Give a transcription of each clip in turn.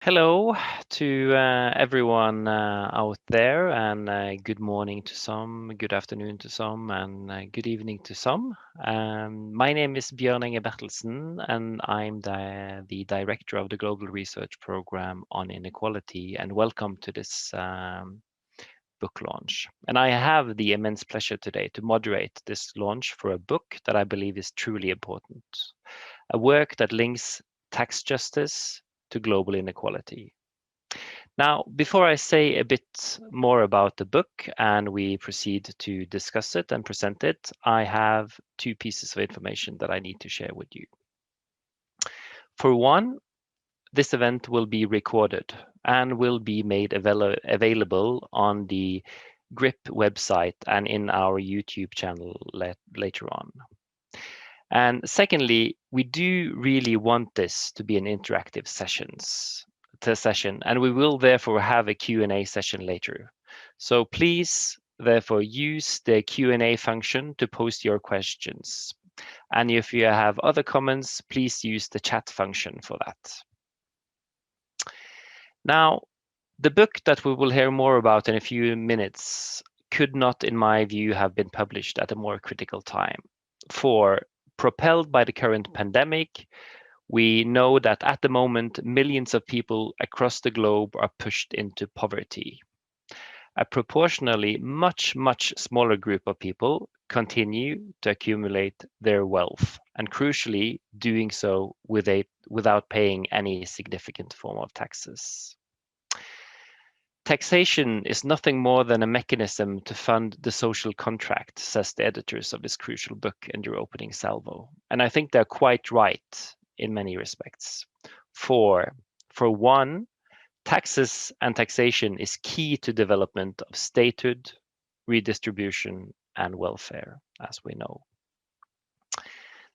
Hello to everyone out there, and good morning to some, good afternoon to some, and good evening to some. My name is Bjørn Inge Bertelsen, and I'm the director of the Global Research Program on Inequality, and welcome to this book launch. And I have the immense pleasure today to moderate this launch for a book that I believe is truly important, a work that links tax justice to global inequality. Now, before I say a bit more about the book and we proceed to discuss it and present it, I have two pieces of information that I need to share with you. For one, this event will be recorded and will be made available on the GRIP website and in our YouTube channel later on. And secondly, we do really want this to be an interactive session, and we will therefore have a Q&A session later. So please, therefore, use the Q&A function to post your questions. And if you have other comments, please use the chat function for that. Now, the book that we will hear more about in a few minutes could not, in my view, have been published at a more critical time. For propelled by the current pandemic, we know that at the moment, millions of people across the globe are pushed into poverty. A proportionally much smaller group of people continue to accumulate their wealth, and crucially, doing so without paying any significant form of taxes. Taxation is nothing more than a mechanism to fund the social contract, says the editors of this crucial book in their opening salvo. And I think they're quite right in many respects. For one, taxes and taxation is key to development of statehood, redistribution, and welfare, as we know.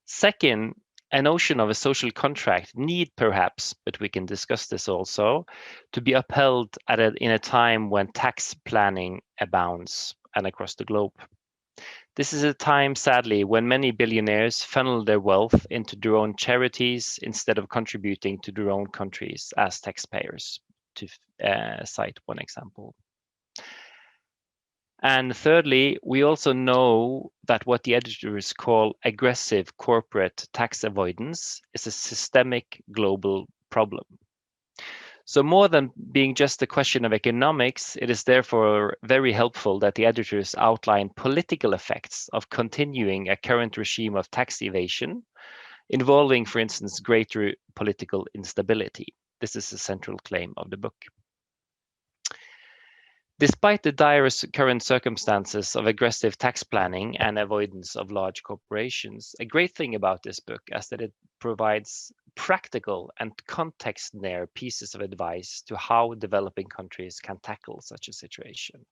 Second, a notion of a social contract need perhaps, but we can discuss this also, to be upheld in a time when tax planning abounds and across the globe. This is a time, sadly, when many billionaires funnel their wealth into their own charities instead of contributing to their own countries as taxpayers, to cite one example. And thirdly, we also know that what the editors call aggressive corporate tax avoidance is a systemic global problem. So more than being just a question of economics, it is therefore very helpful that the editors outline political effects of continuing a current regime of tax evasion, involving, for instance, greater political instability. This is a central claim of the book. Despite the dire current circumstances of aggressive tax planning and avoidance of large corporations, a great thing about this book is that it provides practical and context-near pieces of advice to how developing countries can tackle such a situation.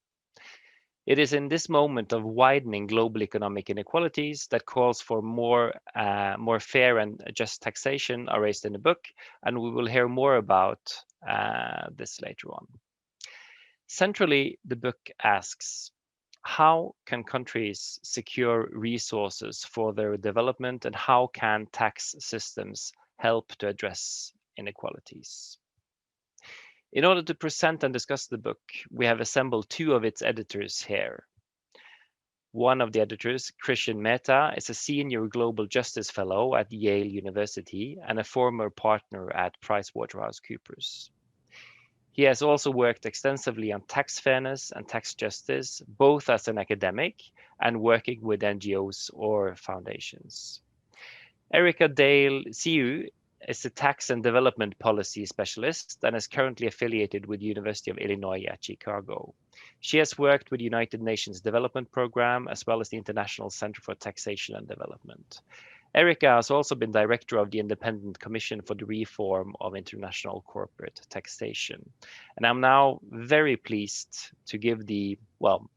It is in this moment of widening global economic inequalities that calls for more fair and just taxation are raised in the book, and we will hear more about this later on. Centrally, the book asks, how can countries secure resources for their development, and how can tax systems help to address inequalities? In order to present and discuss the book, we have assembled two of its editors here. One of the editors, Christian Mehta, is a senior global justice fellow at Yale University and a former partner at PricewaterhouseCoopers. He has also worked extensively on tax fairness and tax justice, both as an academic and working with NGOs or foundations. Erica Dale Siu is a tax and development policy specialist and is currently affiliated with the University of Illinois at Chicago. She has worked with the United Nations Development Program as well as the International Center for Taxation and Development. Erica has also been director of the Independent Commission for the Reform of International Corporate Taxation. And I'm now very pleased to give the,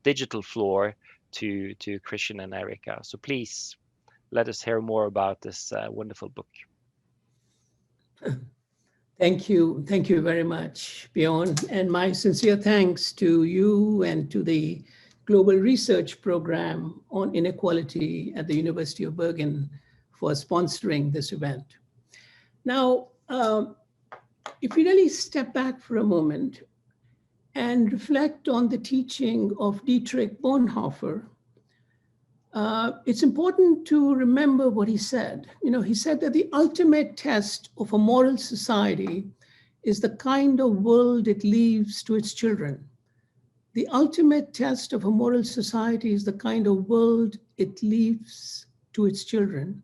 digital floor to Christian and Erica. So please, let us hear more about this wonderful book. Thank you very much, Bjørn. And my sincere thanks to you and to the Global Research Program on Inequality at the University of Bergen for sponsoring this event. Now, if we really step back for a moment and reflect on the teaching of Dietrich Bonhoeffer, it's important to remember what he said. He said that the ultimate test of a moral society is the kind of world it leaves to its children. The ultimate test of a moral society is the kind of world it leaves to its children.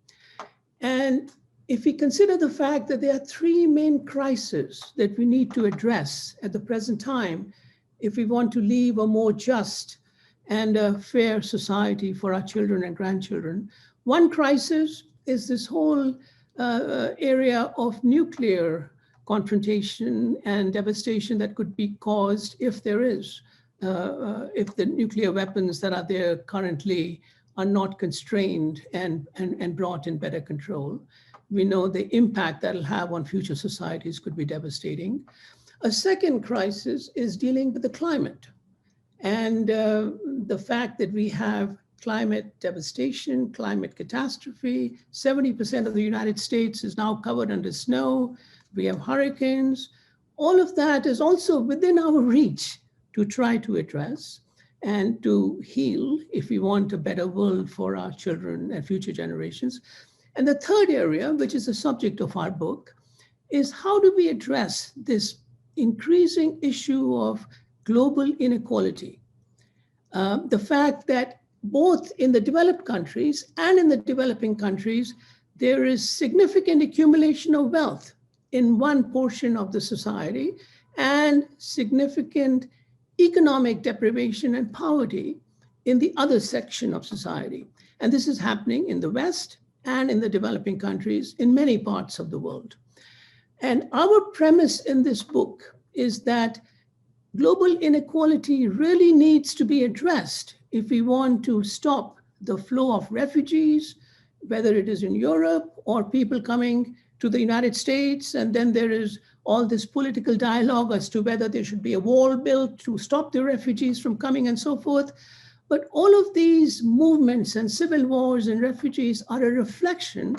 And if we consider the fact that there are three main crises that we need to address at the present time, if we want to leave a more just and a fair society for our children and grandchildren. One crisis is this whole area of nuclear confrontation and devastation that could be caused if there is, if the nuclear weapons that are there currently are not constrained and brought in better control. We know the impact that'll have on future societies could be devastating. A second crisis is dealing with the climate and the fact that we have climate devastation, climate catastrophe. 70% of the United States is now covered under snow. We have hurricanes. All of that is also within our reach to try to address and to heal if we want a better world for our children and future generations. And the third area, which is the subject of our book, is how do we address this increasing issue of global inequality? The fact that both in the developed countries and in the developing countries, there is significant accumulation of wealth in one portion of the society and significant economic deprivation and poverty in the other section of society. And this is happening in the West and in the developing countries in many parts of the world. And our premise in this book is that global inequality really needs to be addressed if we want to stop the flow of refugees, whether it is in Europe or people coming to the United States. And then there is all this political dialogue as to whether there should be a wall built to stop the refugees from coming and so forth. But all of these movements and civil wars and refugees are a reflection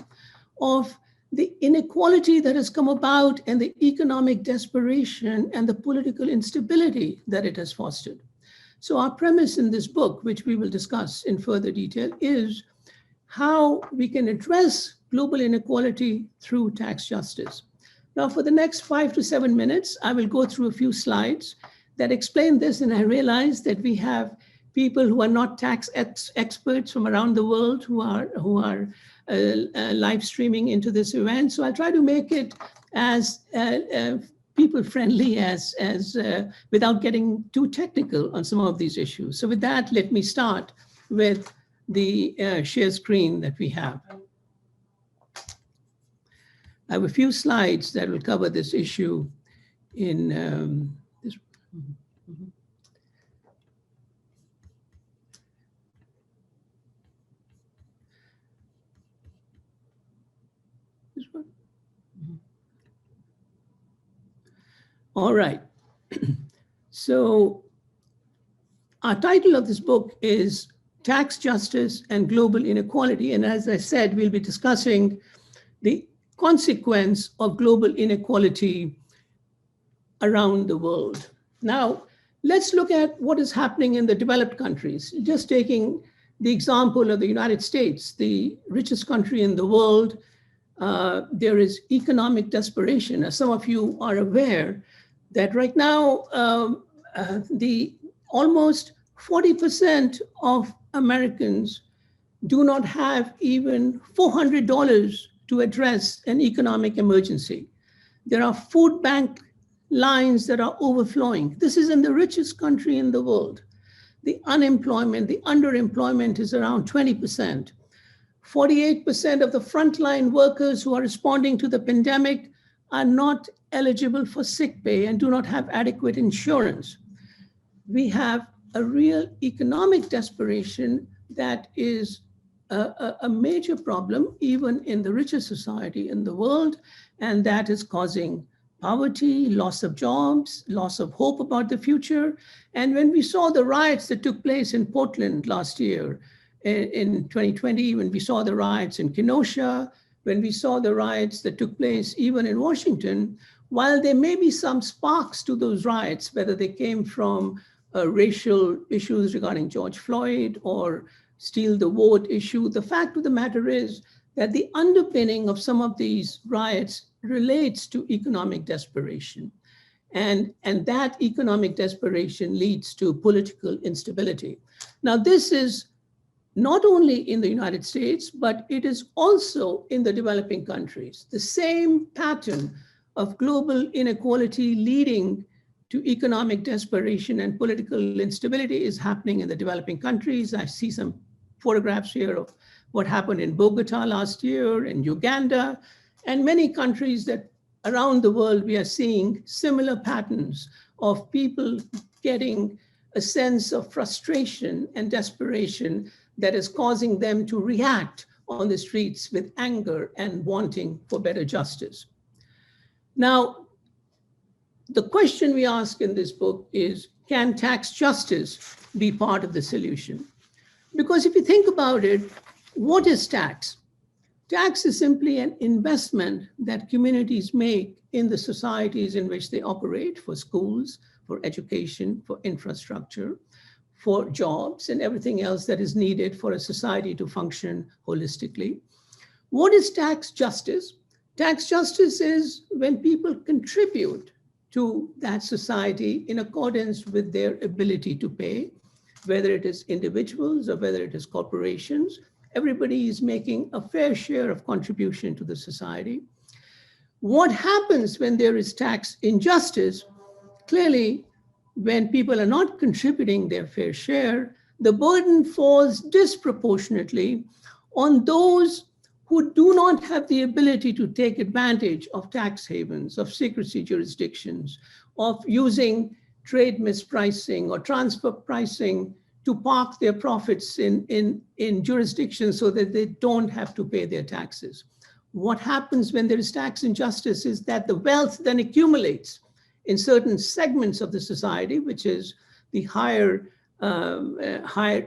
of the inequality that has come about and the economic desperation and the political instability that it has fostered. So our premise in this book, which we will discuss in further detail, is how we can address global inequality through tax justice. Now, for the next 5 to 7 minutes, I will go through a few slides that explain this, and I realize that we have people who are not tax experts from around the world who are live streaming into this event. So I'll try to make it as people friendly as without getting too technical on some of these issues. So with that, let me start with the share screen that we have. I have a few slides that will cover this issue in this. All right. So our title of this book is Tax Justice and Global Inequality. And as I said, we'll be discussing the consequence of global inequality around the world. Now, let's look at what is happening in the developed countries. Just taking the example of the United States, the richest country in the world, there is economic desperation. As some of you are aware, that right now, the almost 40% of Americans do not have even $400 to address an economic emergency. There are food bank lines that are overflowing. This is in the richest country in the world. The unemployment, the underemployment is around 20%. 48% of the frontline workers who are responding to the pandemic are not eligible for sick pay and do not have adequate insurance. We have a real economic desperation that is a major problem even in the richest society in the world, and that is causing poverty, loss of jobs, loss of hope about the future. And when we saw the riots that took place in Portland last year, in 2020, when we saw the riots in Kenosha, when we saw the riots that took place even in Washington, while there may be some sparks to those riots, whether they came from racial issues regarding George Floyd or steal the vote issue, the fact of the matter is that the underpinning of some of these riots relates to economic desperation. And that economic desperation leads to political instability. Now, this is not only in the United States, but it is also in the developing countries. The same pattern of global inequality leading to economic desperation and political instability is happening in the developing countries. I see some photographs here of what happened in Bogota last year, in Uganda, and many countries that around the world we are seeing similar patterns of people getting a sense of frustration and desperation that is causing them to react on the streets with anger and wanting for better justice. Now, the question we ask in this book is, can tax justice be part of the solution? Because if you think about it, what is tax? Tax is simply an investment that communities make in the societies in which they operate, for schools, for education, for infrastructure, for jobs, and everything else that is needed for a society to function holistically. What is tax justice? Tax justice is when people contribute to that society in accordance with their ability to pay, whether it is individuals or whether it is corporations. Everybody is making a fair share of contribution to the society. What happens when there is tax injustice? Clearly, when people are not contributing their fair share, the burden falls disproportionately on those who do not have the ability to take advantage of tax havens, of secrecy jurisdictions, of using trade mispricing or transfer pricing to park their profits in jurisdictions so that they don't have to pay their taxes. What happens when there is tax injustice is that the wealth then accumulates in certain segments of the society, which is the higher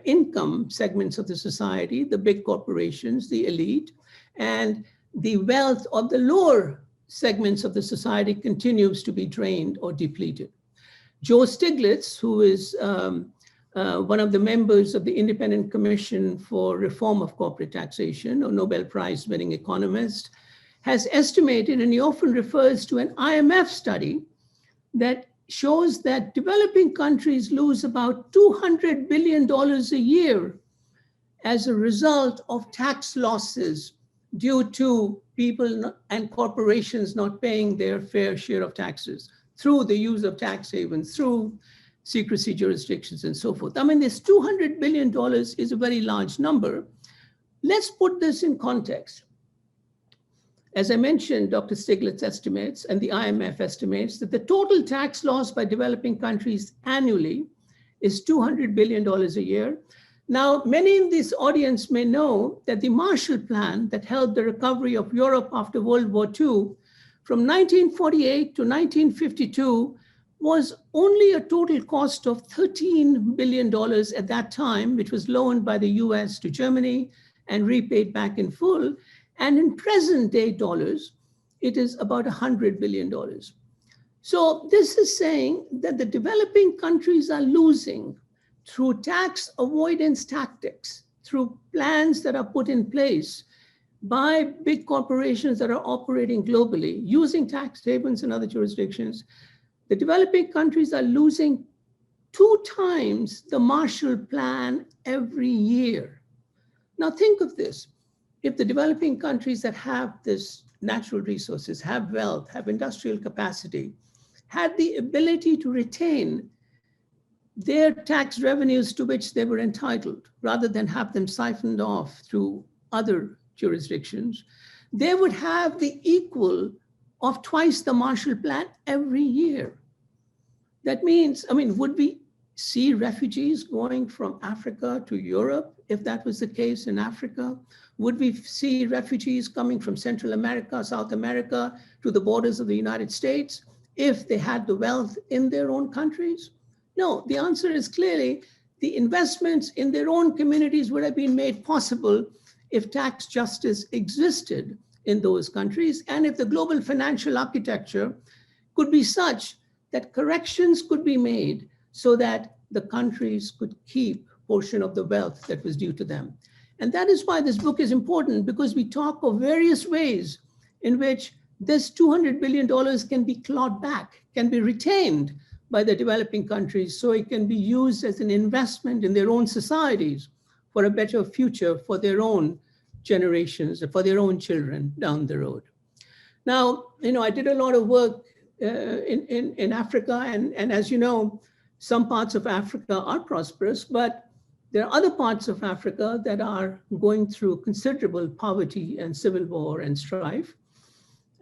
income segments of the society, the big corporations, the elite, and the wealth of the lower segments of the society continues to be drained or depleted. Joe Stiglitz, who is one of the members of the Independent Commission for Reform of Corporate Taxation, a Nobel Prize winning economist, has estimated, and he often refers to an IMF study that shows that developing countries lose about $200 billion a year as a result of tax losses due to people and corporations not paying their fair share of taxes through the use of tax havens, through secrecy jurisdictions and so forth. I mean, this $200 billion is a very large number. Let's put this in context. As I mentioned, Dr. Stiglitz estimates and the IMF estimates that the total tax loss by developing countries annually is $200 billion a year. Now, many in this audience may know that the Marshall Plan that helped the recovery of Europe after World War II from 1948 to 1952 was only a total cost of $13 billion at that time, which was loaned by the US to Germany and repaid back in full. And in present day dollars, it is about $100 billion. So this is saying that the developing countries are losing through tax avoidance tactics, through plans that are put in place by big corporations that are operating globally, using tax havens in other jurisdictions. The developing countries are losing 2 times the Marshall Plan every year. Now think of this. If the developing countries that have this natural resources, have wealth, have industrial capacity, had the ability to retain their tax revenues to which they were entitled, rather than have them siphoned off through other jurisdictions, they would have the equal of twice the Marshall Plan every year. That means, I mean, would we see refugees going from Africa to Europe if that was the case in Africa? Would we see refugees coming from Central America, South America to the borders of the United States if they had the wealth in their own countries? No, the answer is clearly the investments in their own communities would have been made possible if tax justice existed in those countries, and if the global financial architecture could be such that corrections could be made so that the countries could keep portion of the wealth that was due to them. And that is why this book is important, because we talk of various ways in which this $200 billion can be clawed back, can be retained by the developing countries, so it can be used as an investment in their own societies for a better future for their own generations, for their own children down the road. Now, I did a lot of work in Africa, and as you know, some parts of Africa are prosperous, but there are other parts of Africa that are going through considerable poverty and civil war and strife.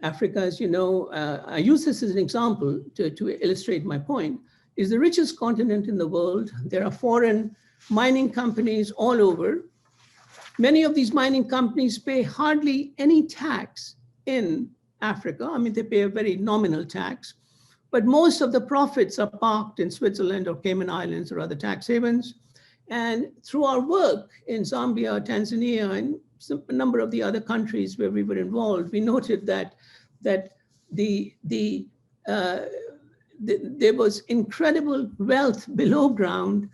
Africa, as you know, I use this as an example to illustrate my point, is the richest continent in the world. There are foreign mining companies all over. Many of these mining companies pay hardly any tax in Africa. I mean, they pay a very nominal tax, but most of the profits are parked in Switzerland or Cayman Islands or other tax havens. And through our work in Zambia, Tanzania, and a number of the other countries where we were involved, we noted that there was incredible wealth below ground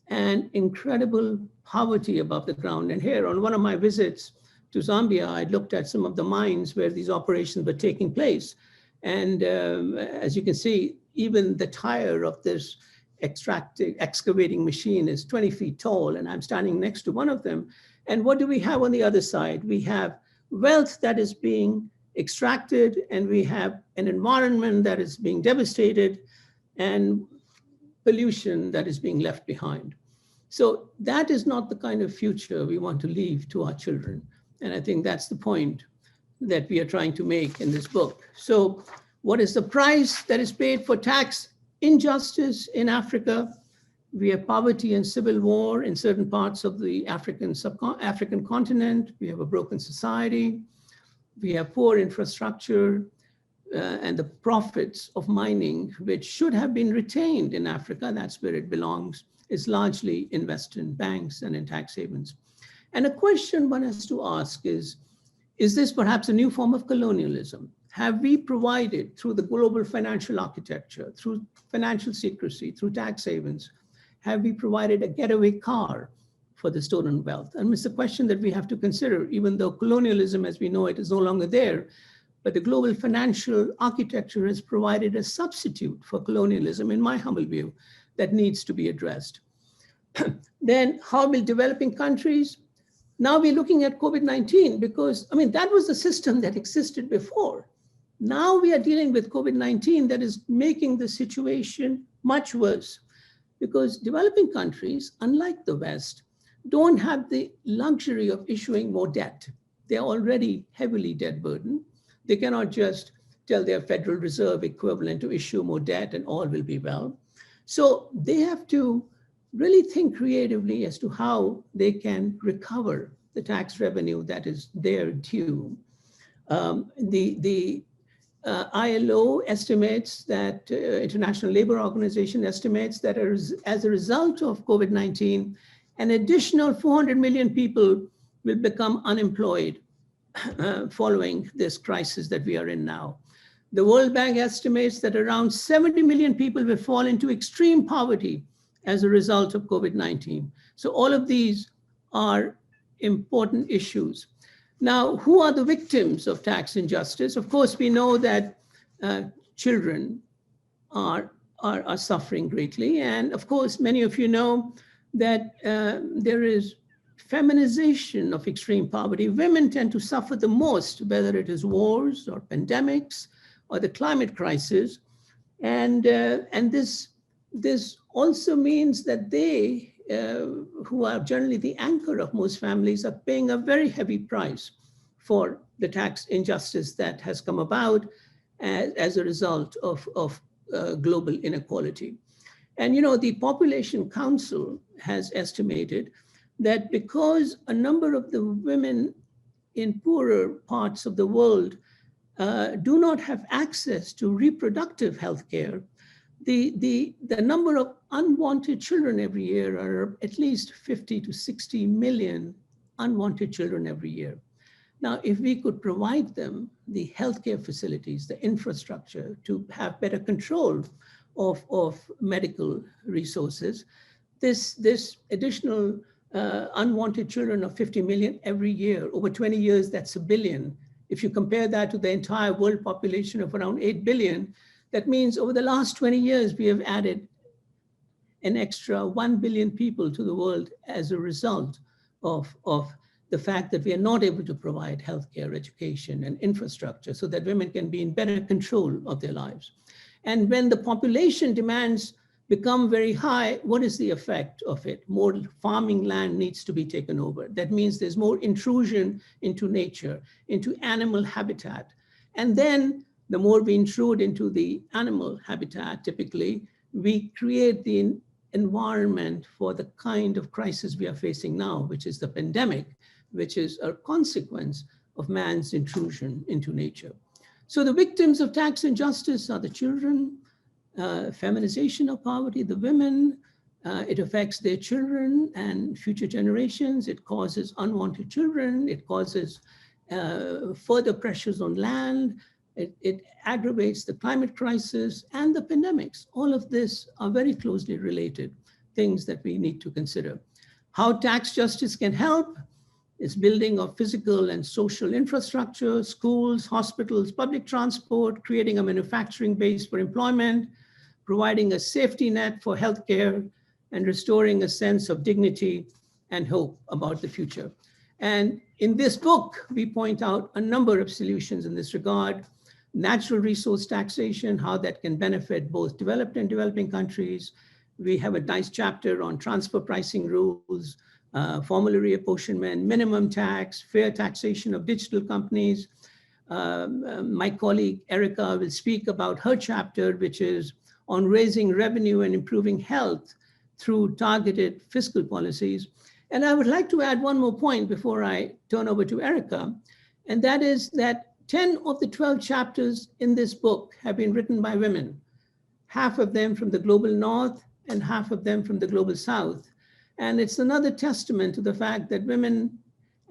and incredible poverty above the ground. And here, on one of my visits to Zambia, I looked at some of the mines where these operations were taking place. And as you can see, even the tire of this excavating machine is 20 feet tall, and I'm standing next to one of them. And what do we have on the other side? We have wealth that is being extracted, and we have an environment that is being devastated, and pollution that is being left behind. So that is not the kind of future we want to leave to our children. And I think that's the point that we are trying to make in this book. So what is the price that is paid for tax injustice in Africa? We have poverty and civil war in certain parts of the African continent. We have a broken society. We have poor infrastructure, and the profits of mining, which should have been retained in Africa, that's where it belongs, is largely invested in banks and in tax havens. And a question one has to ask is this perhaps a new form of colonialism? Have we provided, through the global financial architecture, through financial secrecy, through tax havens, have we provided a getaway car for the stolen wealth? And it's a question that we have to consider, even though colonialism as we know it is no longer there, but the global financial architecture has provided a substitute for colonialism, in my humble view, that needs to be addressed. Then how will developing countries? Now we're looking at COVID-19 because, I mean, that was the system that existed before. Now we are dealing with COVID-19 that is making the situation much worse, because developing countries, unlike the West, don't have the luxury of issuing more debt. They're already heavily debt burdened. They cannot just tell their Federal Reserve equivalent to issue more debt and all will be well. So they have to really think creatively as to how they can recover the tax revenue that is their due. The ILO estimates that, International Labor Organization estimates that as a result of COVID-19, an additional 400 million people will become unemployed following this crisis that we are in now. The World Bank estimates that around 70 million people will fall into extreme poverty as a result of COVID-19. So all of these are important issues. Now, who are the victims of tax injustice? Of course, we know that children are suffering greatly. And of course, many of you know that there is feminization of extreme poverty. Women tend to suffer the most, whether it is wars or pandemics or the climate crisis. And this also means that they, who are generally the anchor of most families, are paying a very heavy price for the tax injustice that has come about as a result of global inequality. And the Population Council has estimated that because a number of the women in poorer parts of the world do not have access to reproductive health care, the number of unwanted children every year are at least 50 to 60 million unwanted children every year. Now, if we could provide them the healthcare facilities, the infrastructure to have better control of medical resources, this additional unwanted children of 50 million every year, over 20 years, that's 1 billion. If you compare that to the entire world population of around 8 billion, that means over the last 20 years, we have added an extra 1 billion people to the world as a result of the fact that we are not able to provide healthcare, education, and infrastructure so that women can be in better control of their lives. And when the population demands become very high, what is the effect of it? More farming land needs to be taken over. That means there's more intrusion into nature, into animal habitat. And then the more we intrude into the animal habitat, typically, we create the environment for the kind of crisis we are facing now, which is the pandemic, which is a consequence of man's intrusion into nature. So the victims of tax injustice are the children, feminization of poverty, the women. It affects their children and future generations. It causes unwanted children. It causes further pressures on land. It aggravates the climate crisis and the pandemics. All of this are very closely related things that we need to consider. How tax justice can help is building of physical and social infrastructure, schools, hospitals, public transport, creating a manufacturing base for employment, providing a safety net for healthcare, and restoring a sense of dignity and hope about the future. And in this book, we point out a number of solutions in this regard. Natural resource taxation, how that can benefit both developed and developing countries. We have a nice chapter on transfer pricing rules, formulary apportionment, minimum tax, fair taxation of digital companies. My colleague Erica will speak about her chapter, which is on raising revenue and improving health through targeted fiscal policies. And I would like to add one more point before I turn over to Erica, and that is that 10 of the 12 chapters in this book have been written by women, half of them from the global north and half of them from the global south. And it's another testament to the fact that women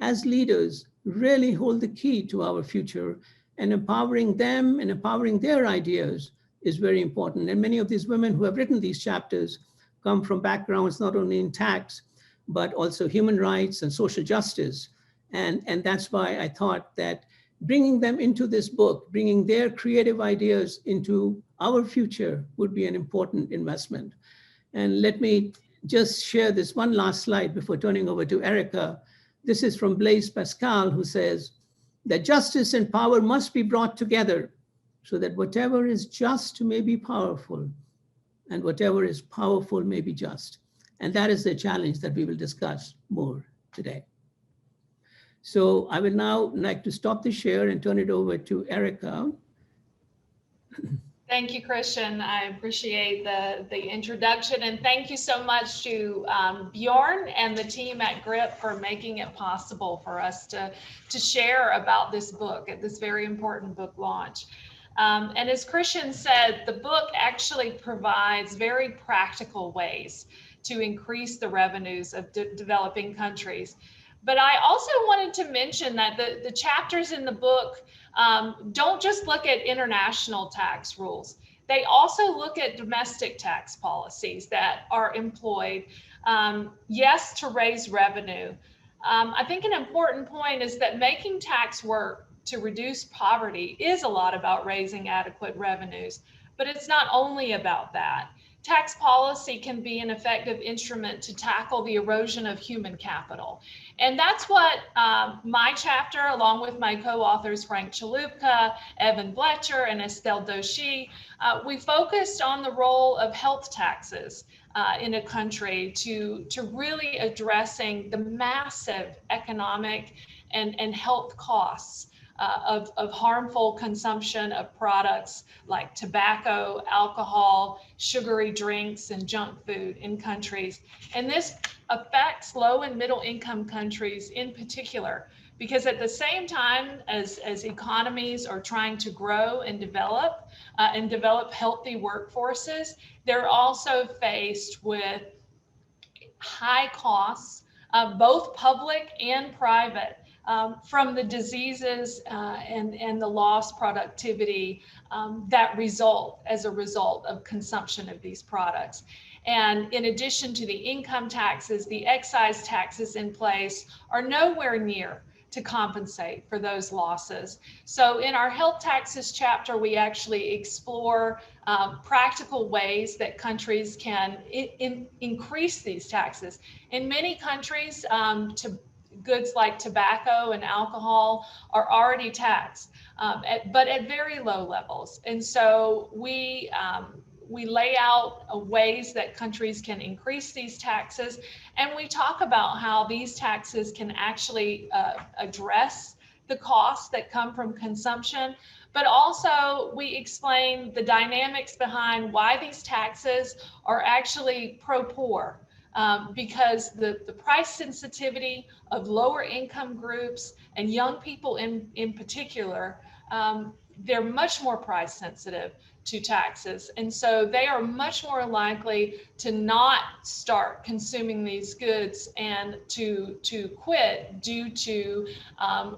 as leaders really hold the key to our future, and empowering them and empowering their ideas is very important. And many of these women who have written these chapters come from backgrounds not only in tax, but also human rights and social justice. And that's why I thought that bringing them into this book, bringing their creative ideas into our future would be an important investment. And let me just share this one last slide before turning over to Erica. This is from Blaise Pascal, who says that justice and power must be brought together so that whatever is just may be powerful and whatever is powerful may be just. And that is the challenge that we will discuss more today. So I would now like to stop the share and turn it over to Erica. Thank you, Christian. I appreciate the introduction, and thank you so much to Bjorn and the team at GRIP for making it possible for us to share about this book at this very important book launch. And as Christian said, the book actually provides very practical ways to increase the revenues of developing countries. But I also wanted to mention that the chapters in the book don't just look at international tax rules. They also look at domestic tax policies that are employed, yes, to raise revenue. I think an important point is that making tax work to reduce poverty is a lot about raising adequate revenues, but it's not only about that. Tax policy can be an effective instrument to tackle the erosion of human capital. And that's what my chapter, along with my co-authors Frank Chalupka, Evan Fletcher, and Estelle Doshi, we focused on the role of health taxes in a country to really addressing the massive economic and health costs of harmful consumption of products like tobacco, alcohol, sugary drinks, and junk food in countries. And this affects low and middle income countries in particular, because at the same time as economies are trying to grow and develop healthy workforces, they're also faced with high costs, both public and private, from the diseases and the lost productivity that result as a result of consumption of these products. And in addition to the income taxes, the excise taxes in place are nowhere near to compensate for those losses. So in our health taxes chapter, we actually explore practical ways that countries can increase these taxes. In many countries, goods like tobacco and alcohol are already taxed, but at very low levels. And so we lay out ways that countries can increase these taxes, and we talk about how these taxes can actually address the costs that come from consumption, but also we explain the dynamics behind why these taxes are actually pro-poor. Because the price sensitivity of lower income groups and young people in particular, they're much more price sensitive to taxes. And so they are much more likely to not start consuming these goods and to quit due to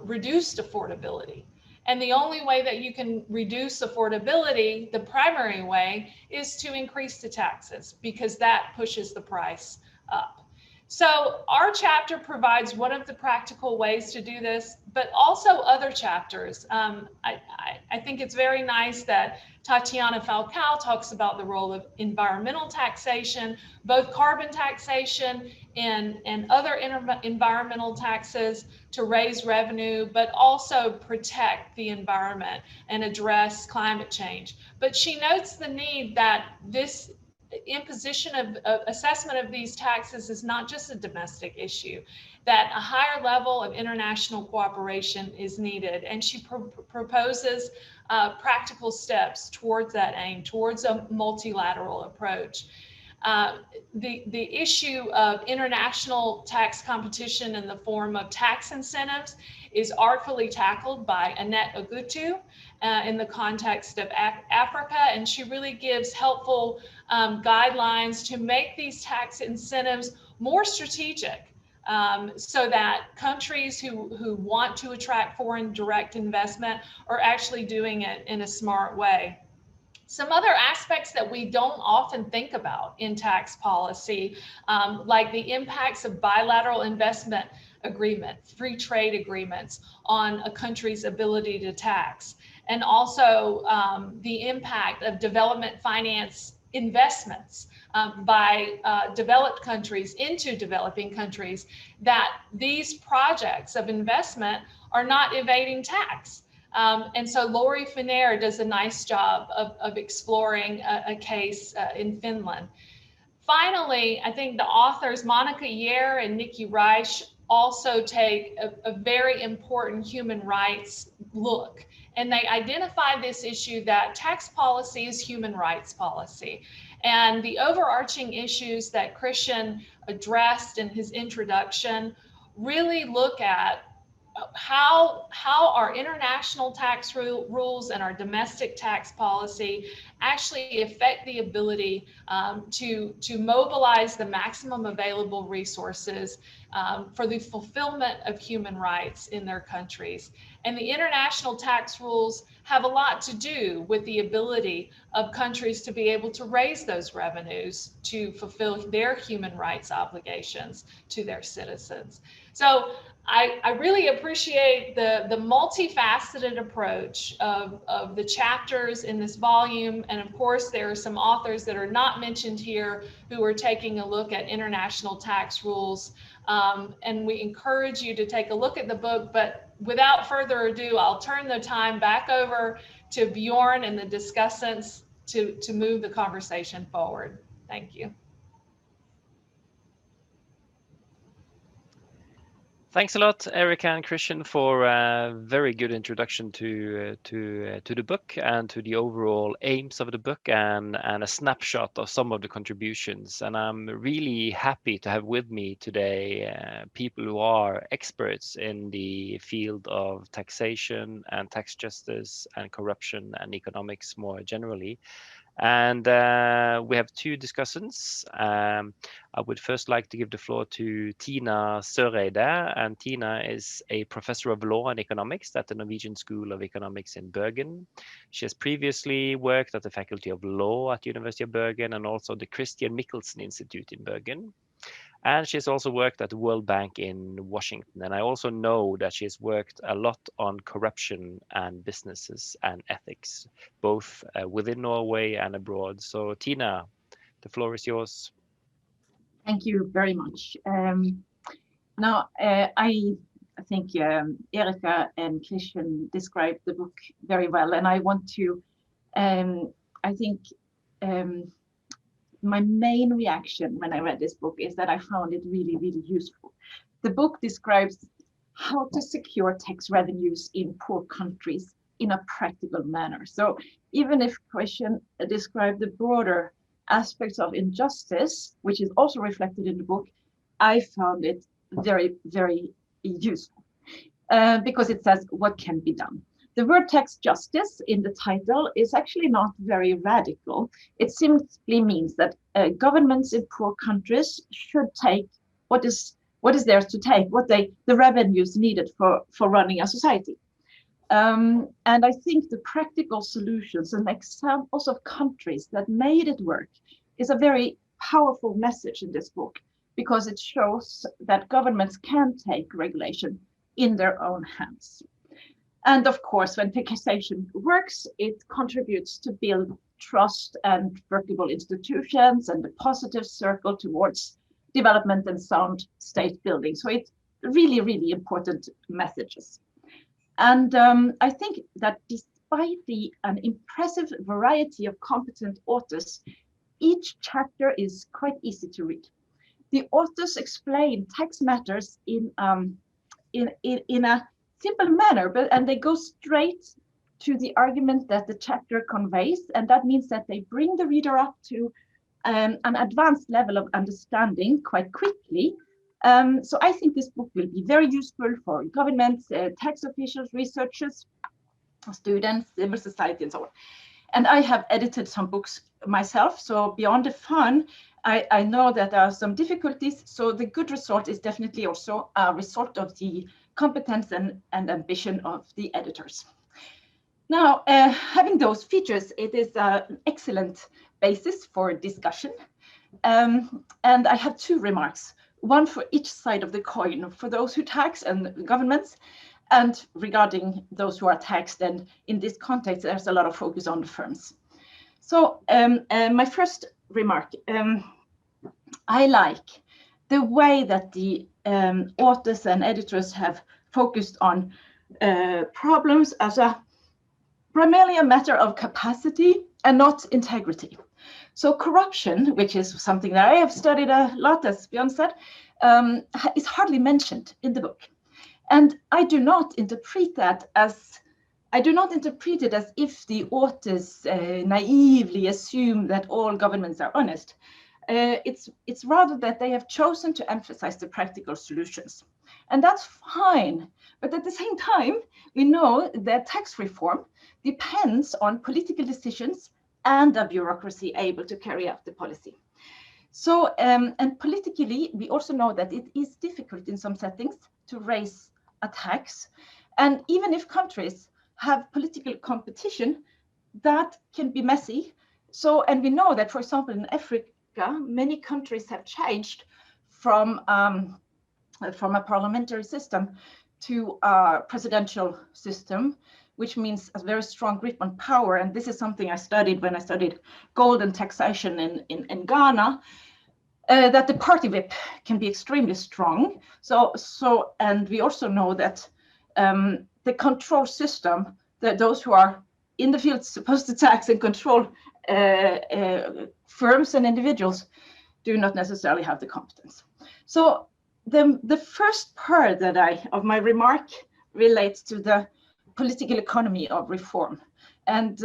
reduced affordability. And the only way that you can reduce affordability, the primary way, is to increase the taxes, because that pushes the price up. So our chapter provides one of the practical ways to do this, but also other chapters. I think it's very nice that Tatiana Falcao talks about the role of environmental taxation, both carbon taxation and other environmental taxes to raise revenue, but also protect the environment and address climate change. But she notes the need that this imposition of assessment of these taxes is not just a domestic issue, that a higher level of international cooperation is needed. And she proposes practical steps towards that aim, towards a multilateral approach. The issue of international tax competition in the form of tax incentives is artfully tackled by Annette Ogutu in the context of Africa, and she really gives helpful guidelines to make these tax incentives more strategic, so that countries who want to attract foreign direct investment are actually doing it in a smart way. Some other aspects that we don't often think about in tax policy, like the impacts of bilateral investment agreements, free trade agreements on a country's ability to tax, and also the impact of development finance investments by developed countries into developing countries, that these projects of investment are not evading tax. And so Lori Finnair does a nice job of exploring a case in Finland. Finally, I think the authors Monica Yer and Nikki Reich also take a very important human rights look. And they identify this issue that tax policy is human rights policy. And the overarching issues that Christian addressed in his introduction really look at how our international tax rules and our domestic tax policy actually affect the ability to mobilize the maximum available resources for the fulfillment of human rights in their countries. And the international tax rules have a lot to do with the ability of countries to be able to raise those revenues to fulfill their human rights obligations to their citizens. So I really appreciate the multifaceted approach of the chapters in this volume. And of course, there are some authors that are not mentioned here who are taking a look at international tax rules. And we encourage you to take a look at the book. But without further ado, I'll turn the time back over to Bjorn and the discussants to move the conversation forward. Thank you. Thanks a lot, Erica and Christian, for a very good introduction to the book and to the overall aims of the book, and a snapshot of some of the contributions. And I'm really happy to have with me today people who are experts in the field of taxation and tax justice and corruption and economics more generally. And we have two discussants. I would first like to give the floor to Tina Cerreda, and Tina is a professor of law and economics at the Norwegian School of Economics in Bergen. She has previously worked at the Faculty of Law at the University of Bergen and also the Christian Michelsen Institute in Bergen. And she's also worked at the World Bank in Washington. And I also know that she's worked a lot on corruption and businesses and ethics, both within Norway and abroad. So Tina, the floor is yours. Thank you very much. Now, I think Erika and Christian described the book very well, and I want to, I think my main reaction when I read this book is that I found it really, really useful. The book describes how to secure tax revenues in poor countries in a practical manner. So even if Christian described the broader aspects of injustice, which is also reflected in the book, I found it very, very useful because it says what can be done. The word tax justice in the title is actually not very radical. It simply means that governments in poor countries should take what is theirs to take, the revenues needed for running a society. And I think the practical solutions and examples of countries that made it work is a very powerful message in this book, because it shows that governments can take regulation in their own hands. And of course, when taxation works, it contributes to build trust and workable institutions and a positive circle towards development and sound state building. So it's really, really important messages. And I think that despite an impressive variety of competent authors, each chapter is quite easy to read. The authors explain tax matters in a simple manner, and they go straight to the argument that the chapter conveys, and that means that they bring the reader up to an advanced level of understanding quite quickly. So I think this book will be very useful for governments, tax officials, researchers, students, civil society, and so on. And I have edited some books myself, so beyond the fun, I know that there are some difficulties. So the good result is definitely also a result of the competence and ambition of the editors. Now, having those features, it is an excellent basis for discussion. And I have two remarks, one for each side of the coin, for those who tax and governments, and regarding those who are taxed. And in this context, there's a lot of focus on the firms. So my first remark, I like the way that the authors and editors have focused on problems as primarily a matter of capacity and not integrity. So corruption, which is something that I have studied a lot, as Björn said, is hardly mentioned in the book. And I do not interpret it as if the authors naively assume that all governments are honest. It's rather that they have chosen to emphasize the practical solutions. And that's fine. But at the same time, we know that tax reform depends on political decisions and a bureaucracy able to carry out the policy. So, and politically, we also know that it is difficult in some settings to raise a tax. And even if countries have political competition, that can be messy. So, and we know that, for example, in Africa, many countries have changed from a parliamentary system to a presidential system, which means a very strong grip on power. And this is something I studied when I studied gold and taxation in Ghana, that the party whip can be extremely strong. And we also know that the control system, that those who are in the field supposed to tax and control firms and individuals do not necessarily have the competence. So the first part of my remark relates to the political economy of reform, and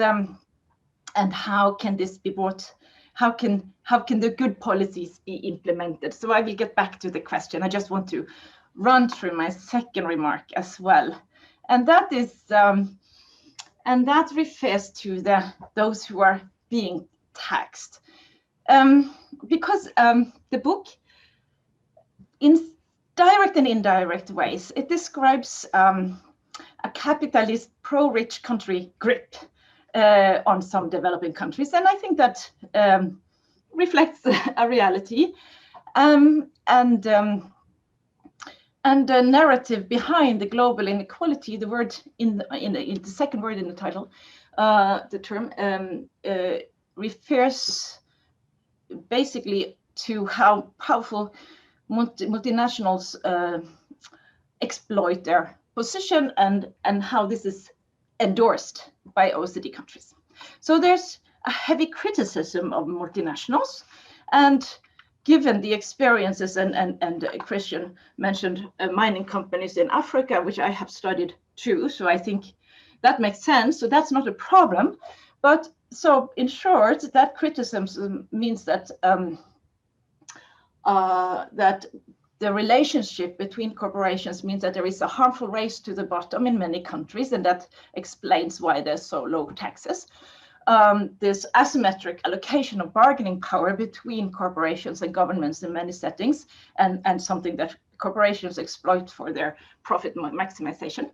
how can this be brought? How can the good policies be implemented? So I will get back to the question. I just want to run through my second remark as well, and that refers to those who are being taxed. Because the book, in direct and indirect ways, it describes a capitalist pro-rich country grip on some developing countries. And I think that reflects a reality. And the narrative behind the global inequality, the word in the second word in the title, the term refers basically to how powerful multinationals exploit their position and how this is endorsed by OECD countries. So there's a heavy criticism of multinationals, and given the experiences and Christian mentioned mining companies in Africa, which I have studied too, so I think that makes sense. So that's not a problem. But so in short, that criticism means that that the relationship between corporations means that there is a harmful race to the bottom in many countries, and that explains why there's so low taxes. There's asymmetric allocation of bargaining power between corporations and governments in many settings, and something that corporations exploit for their profit maximization.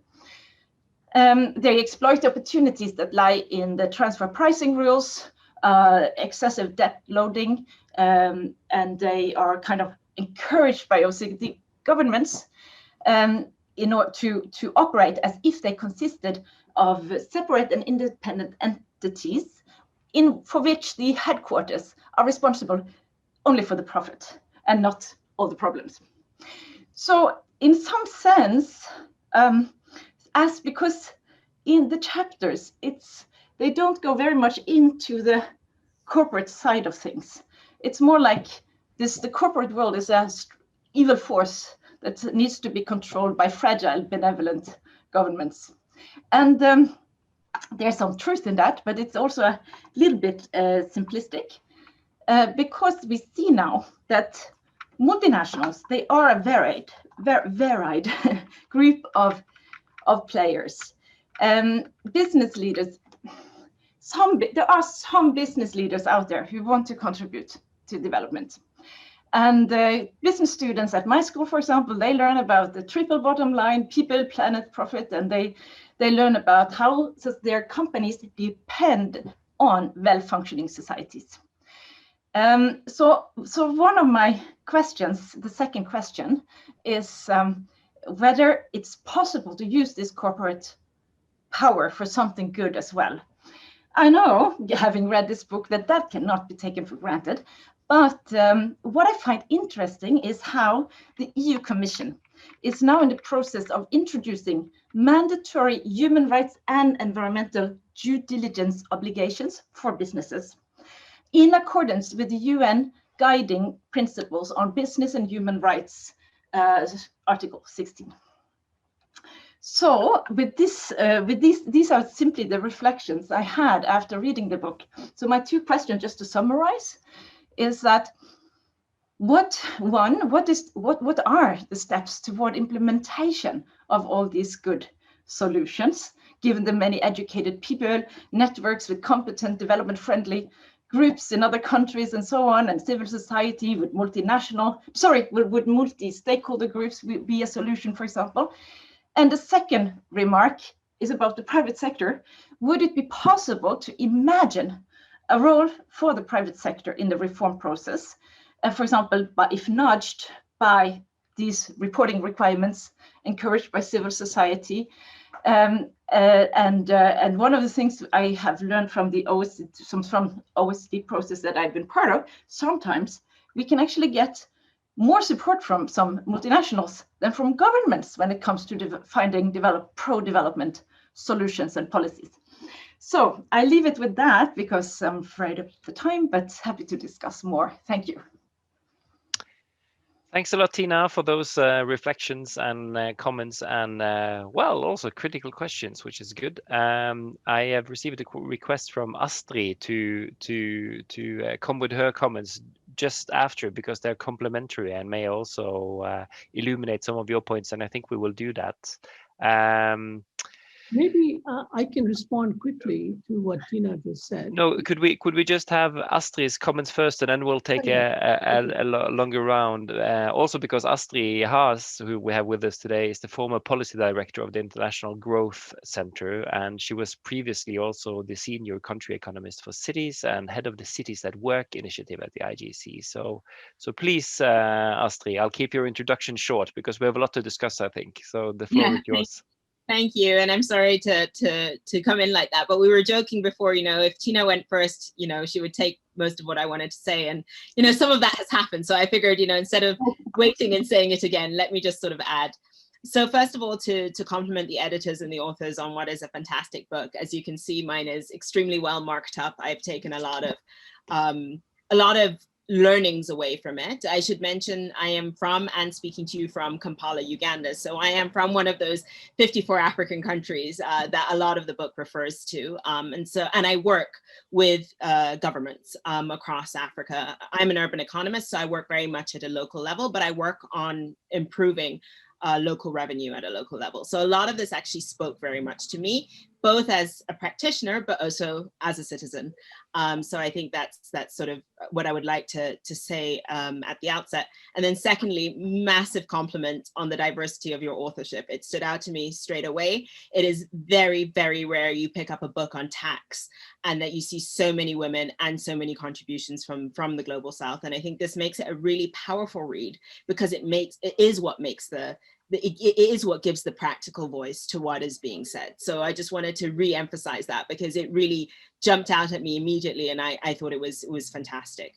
They exploit opportunities that lie in the transfer pricing rules, excessive debt loading, and they are kind of encouraged by OECD governments in order to operate as if they consisted of separate and independent entities for which the headquarters are responsible only for the profit and not all the problems. So in some sense, because in the chapters, they don't go very much into the corporate side of things. It's more like the corporate world is an evil force that needs to be controlled by fragile, benevolent governments. And there's some truth in that, but it's also a little bit simplistic because we see now that multinationals, they are a varied group of players. Business leaders, there are some business leaders out there who want to contribute to development. And business students at my school, for example, they learn about the triple bottom line, people, planet, profit, and they learn about how their companies depend on well-functioning societies. So one of my questions, the second question, is whether it's possible to use this corporate power for something good as well. I know, having read this book, that cannot be taken for granted. But what I find interesting is how the EU Commission is now in the process of introducing mandatory human rights and environmental due diligence obligations for businesses in accordance with the UN Guiding Principles on Business and Human Rights, Article 16. So with these are simply the reflections I had after reading the book. So my two questions, just to summarize, is that what are the steps toward implementation of all these good solutions, given the many educated people, networks with competent development-friendly groups in other countries and so on, and civil society with with multi-stakeholder groups would be a solution, for example. And the second remark is about the private sector. Would it be possible to imagine a role for the private sector in the reform process, for example, if nudged by these reporting requirements encouraged by civil society? And one of the things I have learned from the OECD process that I've been part of, sometimes we can actually get more support from some multinationals than from governments when it comes to finding pro-development solutions and policies. So I leave it with that because I'm afraid of the time, but happy to discuss more. Thank you. Thanks a lot, Tina, for those reflections and comments and, well, also critical questions, which is good. I have received a request from Astrid to come with her comments just after, because they're complementary and may also illuminate some of your points, and I think we will do that. Maybe I can respond quickly to what Tina just said. No, could we just have Astrid's comments first, and then we'll take a longer round. Also, because Astrid Haas, who we have with us today, is the former policy director of the International Growth Center, and she was previously also the senior country economist for cities and head of the Cities at Work initiative at the IGC. So please, Astrid, I'll keep your introduction short because we have a lot to discuss, I think. So the floor is yours. Thank you, and I'm sorry to come in like that, but we were joking before, if Tina went first, she would take most of what I wanted to say, and some of that has happened. So I figured, instead of waiting and saying it again, let me just sort of add. So first of all, to compliment the editors and the authors on what is a fantastic book. As you can see, mine is extremely well marked up. I've taken a lot of learnings away from it. I should mention I am from and speaking to you from Kampala, Uganda. So I am from one of those 54 African countries that a lot of the book refers to. And I work with governments across Africa. I'm an urban economist, so I work very much at a local level, but I work on improving local revenue at a local level. So a lot of this actually spoke very much to me, both as a practitioner, but also as a citizen. So I think that's sort of what I would like to say at the outset. And then secondly, massive compliment on the diversity of your authorship. It stood out to me straight away. It is very, very rare you pick up a book on tax and that you see so many women and so many contributions from the Global South. And I think this makes it a really powerful read because it is what gives the practical voice to what is being said. So I just wanted to re-emphasize that because it really jumped out at me immediately, and I thought it was fantastic.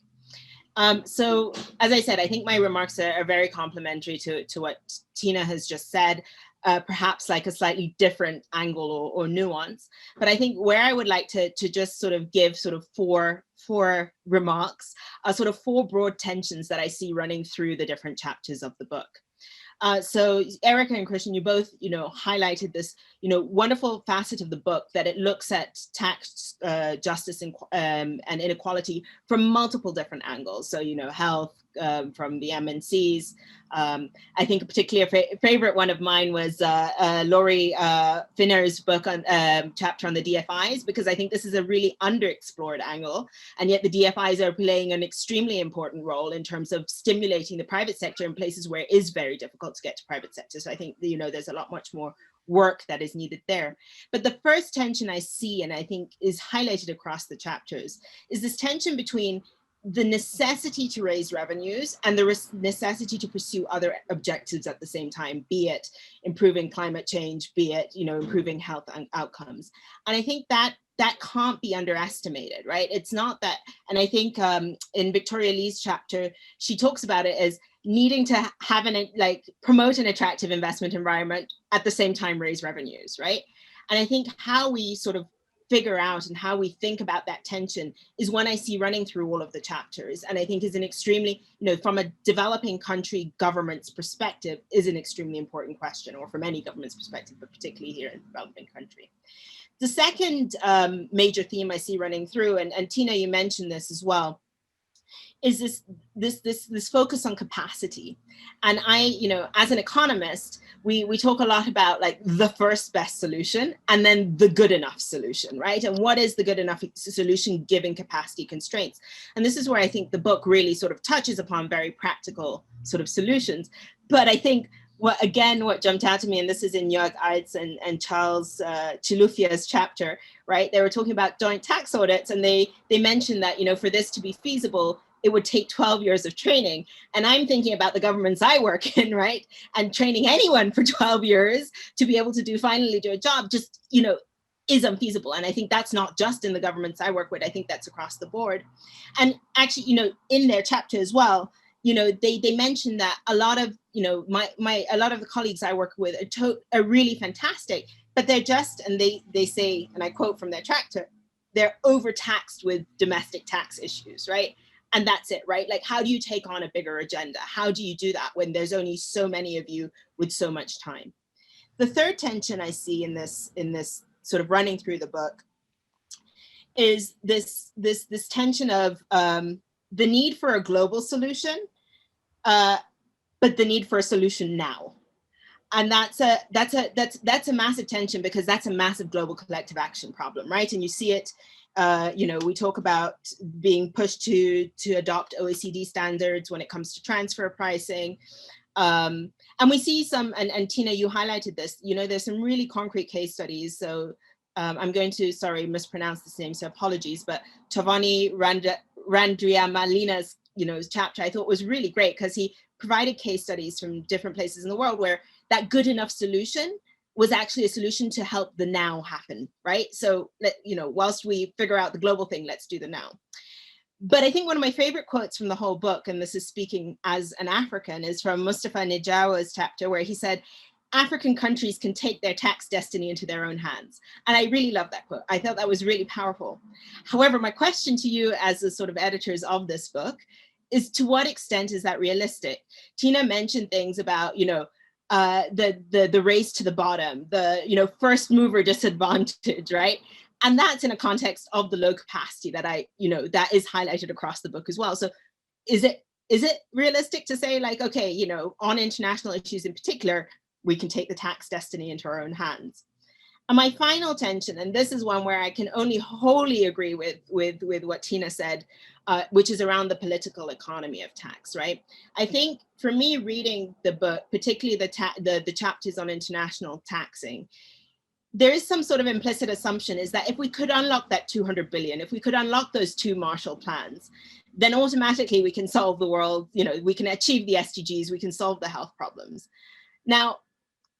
So as I said, I think my remarks are very complimentary to what Tina has just said, perhaps like a slightly different angle or nuance. But I think where I would like to just sort of give sort of four remarks, sort of four broad tensions that I see running through the different chapters of the book. So Erica and Christian, you both, highlighted this, wonderful facet of the book that it looks at tax justice and inequality from multiple different angles. So, health, from the MNCs. I think a particular favorite one of mine was Laurie Finner's book on chapter on the DFIs, because I think this is a really underexplored angle, and yet the DFIs are playing an extremely important role in terms of stimulating the private sector in places where it is very difficult to get to private sector. So I think, there's a lot much more work that is needed there. But the first tension I see, and I think is highlighted across the chapters, is this tension between the necessity to raise revenues and the necessity to pursue other objectives at the same time, be it improving climate change, be it, improving health and outcomes. And I think that can't be underestimated, right? It's not that, and I think in Victoria Lee's chapter, she talks about it as needing to have promote an attractive investment environment at the same time raise revenues, right? And I think how we sort of figure out and how we think about that tension is one I see running through all of the chapters, and I think is an extremely, from a developing country government's perspective, is an extremely important question, or from any government's perspective, but particularly here in a developing country. The second major theme I see running through, and Tina, you mentioned this as well, is this focus on capacity. And I, as an economist, we talk a lot about like the first best solution and then the good enough solution, right? And what is the good enough solution given capacity constraints? And this is where I think the book really sort of touches upon very practical sort of solutions. But I think what jumped out to me, and this is in Jörg Eid's and Charles Chilufia's chapter, right? They were talking about joint tax audits, and they mentioned that, for this to be feasible, it would take 12 years of training. And I'm thinking about the governments I work in, right? And training anyone for 12 years to be able to finally do a job just, is unfeasible. And I think that's not just in the governments I work with. I think that's across the board. And actually, in their chapter as well, they mentioned that a lot of, a lot of the colleagues I work with are really fantastic, but they're just, and they say, and I quote from their chapter, they're overtaxed with domestic tax issues, right? And that's it, right? Like, how do you take on a bigger agenda? How do you do that when there's only so many of you with so much time? The third tension I see in this sort of running through the book is this tension of the need for a global solution, but the need for a solution now. And that's a massive tension, because that's a massive global collective action problem, right? And you see it, we talk about being pushed to adopt OECD standards when it comes to transfer pricing. And we see some, and Tina, you highlighted this, there's some really concrete case studies. So I'm going to, mispronounce this name, so apologies, but Tovani Randriamalina's, chapter I thought was really great, because he provided case studies from different places in the world where that good enough solution was actually a solution to help the now happen, right? So, whilst we figure out the global thing, let's do the now. But I think one of my favorite quotes from the whole book, and this is speaking as an African, is from Mustafa Nijawa's chapter, where he said, African countries can take their tax destiny into their own hands. And I really love that quote. I thought that was really powerful. However, my question to you as the sort of editors of this book is, to what extent is that realistic? Tina mentioned things about, the race to the bottom, the, first mover disadvantage, right? And that's in a context of the low capacity that that is highlighted across the book as well. So is it realistic to say, like, okay, on international issues in particular, we can take the tax destiny into our own hands? And my final tension, and this is one where I can only wholly agree with what Tina said, which is around the political economy of tax, right? I think for me, reading the book, particularly the chapters on international taxing, there is some sort of implicit assumption is that if we could unlock that 200 billion, if we could unlock those 2 Marshall plans, then automatically we can solve the world, we can achieve the SDGs, we can solve the health problems. Now,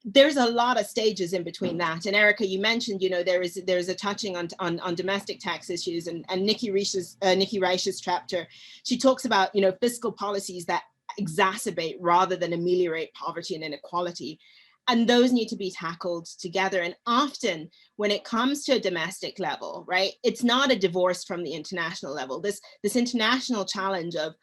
there's a lot of stages in between that. And Erica, you mentioned, there's a touching on domestic tax issues, and Nikki Reich's chapter, she talks about, fiscal policies that exacerbate rather than ameliorate poverty and inequality. And those need to be tackled together. And often when it comes to a domestic level, right, it's not a divorce from the international level. This international challenge of,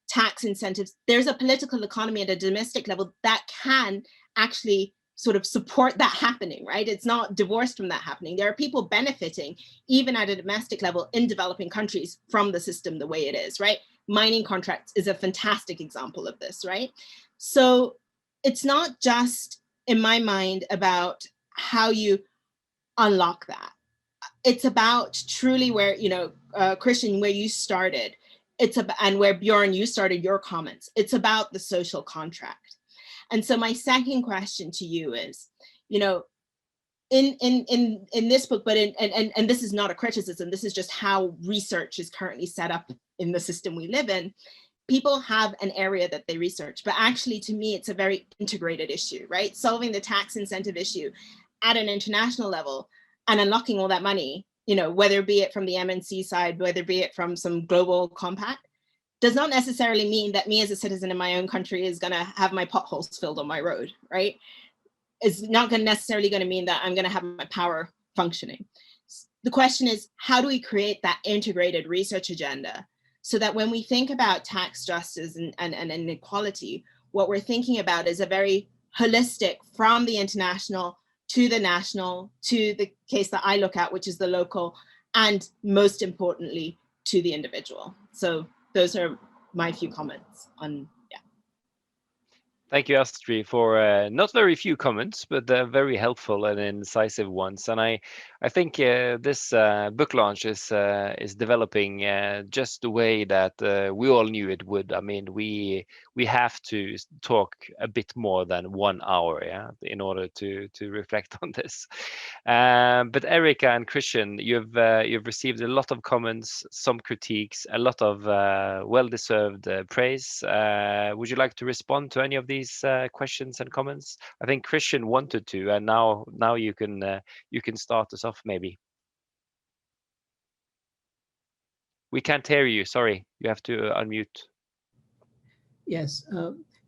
tax incentives, there's a political economy at a domestic level that can actually sort of support that happening, right? It's not divorced from that happening. There are people benefiting, even at a domestic level in developing countries, from the system the way it is, right? Mining contracts is a fantastic example of this, right? So it's not just, in my mind, about how you unlock that. It's about truly where, Christian, where you started, and where Bjorn, you started your comments. It's about the social contract. And so my second question to you is, in this book, but and this is not a criticism, this is just how research is currently set up in the system we live in. People have an area that they research, but actually, to me, it's a very integrated issue, right? Solving the tax incentive issue at an international level and unlocking all that money, whether it be it from the MNC side, whether it be it from some global compact, does not necessarily mean that me as a citizen in my own country is going to have my potholes filled on my road, right? It's not necessarily going to mean that I'm going to have my power functioning. The question is, how do we create that integrated research agenda so that when we think about tax justice and inequality, what we're thinking about is a very holistic, from the international to the national, to the case that I look at, which is the local, and most importantly, to the individual. So those are my few comments on, yeah. Thank you, Astrid, for not very few comments, but very helpful and incisive ones. And I think this book launch is developing just the way that we all knew it would. I mean, we have to talk a bit more than 1 hour, yeah, in order to reflect on this. But Erica and Christian, you've received a lot of comments, some critiques, a lot of well-deserved praise. Would you like to respond to any of these questions and comments? I think Christian wanted to, and now you can start us off, maybe. We can't hear you. Sorry, you have to unmute. Yes,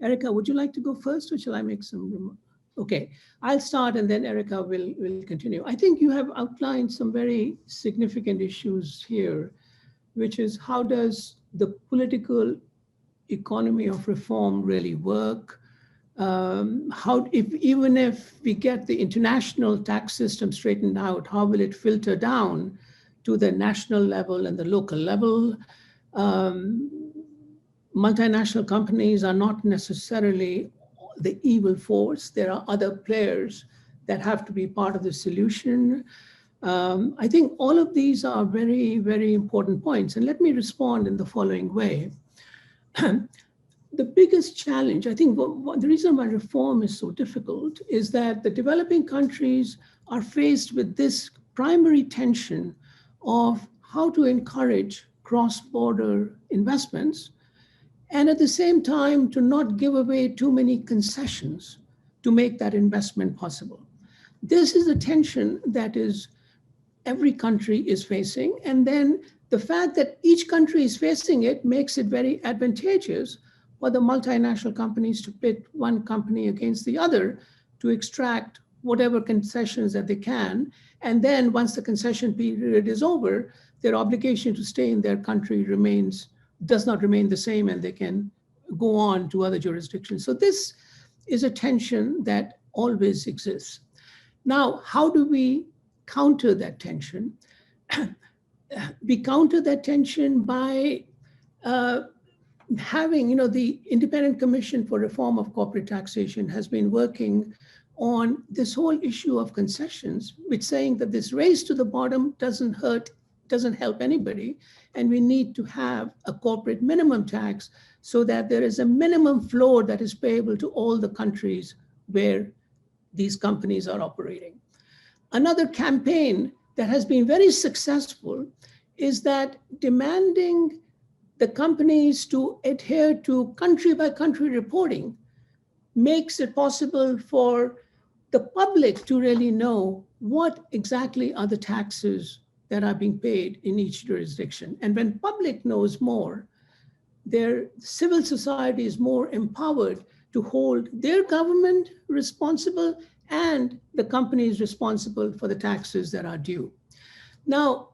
Erica, would you like to go first, or shall I make some remarks? Okay, I'll start, and then Erica will continue. I think you have outlined some very significant issues here, which is, how does the political economy of reform really work? Even if we get the international tax system straightened out, how will it filter down to the national level and the local level? Multinational companies are not necessarily the evil force. There are other players that have to be part of the solution. I think all of these are very, very important points. And let me respond in the following way. The biggest challenge, I think the reason why reform is so difficult is that the developing countries are faced with this primary tension of how to encourage cross-border investments, and at the same time to not give away too many concessions to make that investment possible. This is a tension that is every country is facing, and then the fact that each country is facing it makes it very advantageous for the multinational companies to pit one company against the other to extract whatever concessions that they can. And then once the concession period is over, their obligation to stay in their country does not remain the same, and they can go on to other jurisdictions. So this is a tension that always exists. Now, how do we counter that tension? We counter that tension by having, the Independent Commission for Reform of Corporate Taxation has been working on this whole issue of concessions, which saying that this race to the bottom doesn't help anybody, and we need to have a corporate minimum tax so that there is a minimum floor that is payable to all the countries where these companies are operating. Another campaign that has been very successful is that demanding the companies to adhere to country by country reporting makes it possible for the public to really know what exactly are the taxes that are being paid in each jurisdiction. And when public knows more, their civil society is more empowered to hold their government responsible and the companies responsible for the taxes that are due. Now,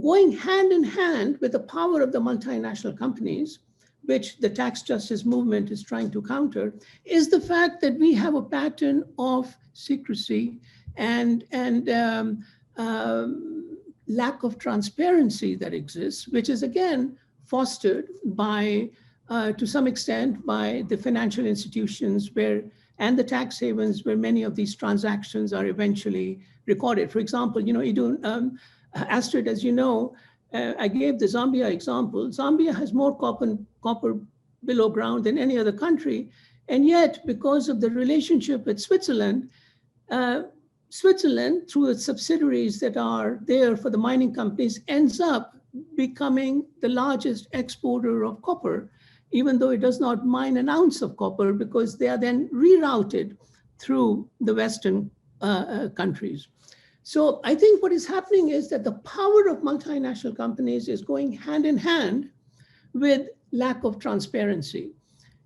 going hand in hand with the power of the multinational companies, which the tax justice movement is trying to counter, is the fact that we have a pattern of secrecy and lack of transparency that exists, which is again fostered by, to some extent, by the financial institutions and the tax havens where many of these transactions are eventually recorded. For example, Astrid, as you know, I gave the Zambia example. Zambia has more copper below ground than any other country. And yet, because of the relationship with Switzerland, Switzerland, through its subsidiaries that are there for the mining companies, ends up becoming the largest exporter of copper, even though it does not mine an ounce of copper, because they are then rerouted through the Western countries. So I think what is happening is that the power of multinational companies is going hand in hand with lack of transparency.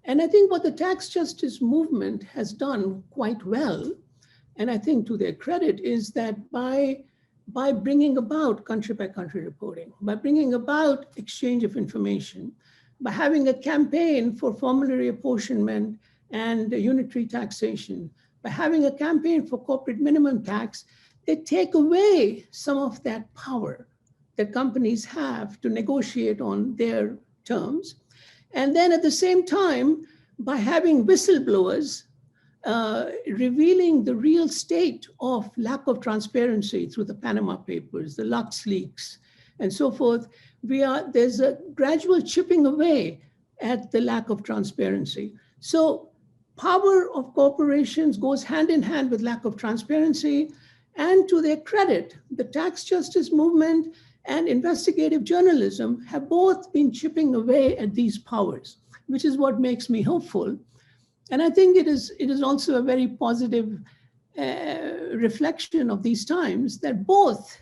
And I think what the tax justice movement has done quite well, and I think to their credit, is that by bringing about country by country reporting, by bringing about exchange of information, by having a campaign for formulary apportionment and unitary taxation, by having a campaign for corporate minimum tax, they take away some of that power that companies have to negotiate on their terms. And then at the same time, by having whistleblowers revealing the real state of lack of transparency through the Panama Papers, the Lux leaks, and so forth, there's a gradual chipping away at the lack of transparency. So power of corporations goes hand in hand with lack of transparency. And to their credit, the tax justice movement and investigative journalism have both been chipping away at these powers, which is what makes me hopeful. And I think it is also a very positive reflection of these times that both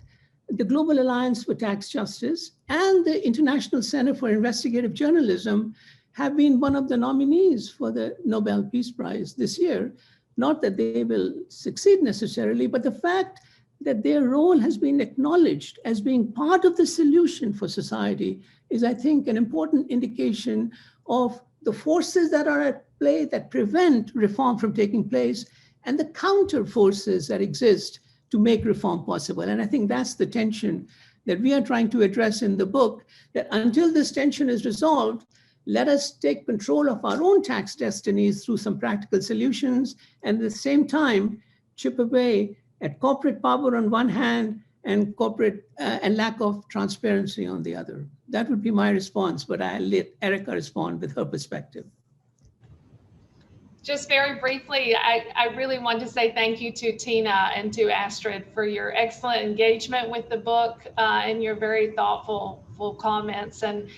the Global Alliance for Tax Justice and the International Center for Investigative Journalism have been one of the nominees for the Nobel Peace Prize this year. Not that they will succeed necessarily, but the fact that their role has been acknowledged as being part of the solution for society is, I think, an important indication of the forces that are at play that prevent reform from taking place and the counter forces that exist to make reform possible. And I think that's the tension that we are trying to address in the book, that until this tension is resolved, Let us take control of our own tax destinies through some practical solutions, and at the same time, chip away at corporate power on one hand and corporate and lack of transparency on the other. That would be my response, but I'll let Erica respond with her perspective. Just very briefly, I really want to say thank you to Tina and to Astrid for your excellent engagement with the book and your very thoughtful comments. And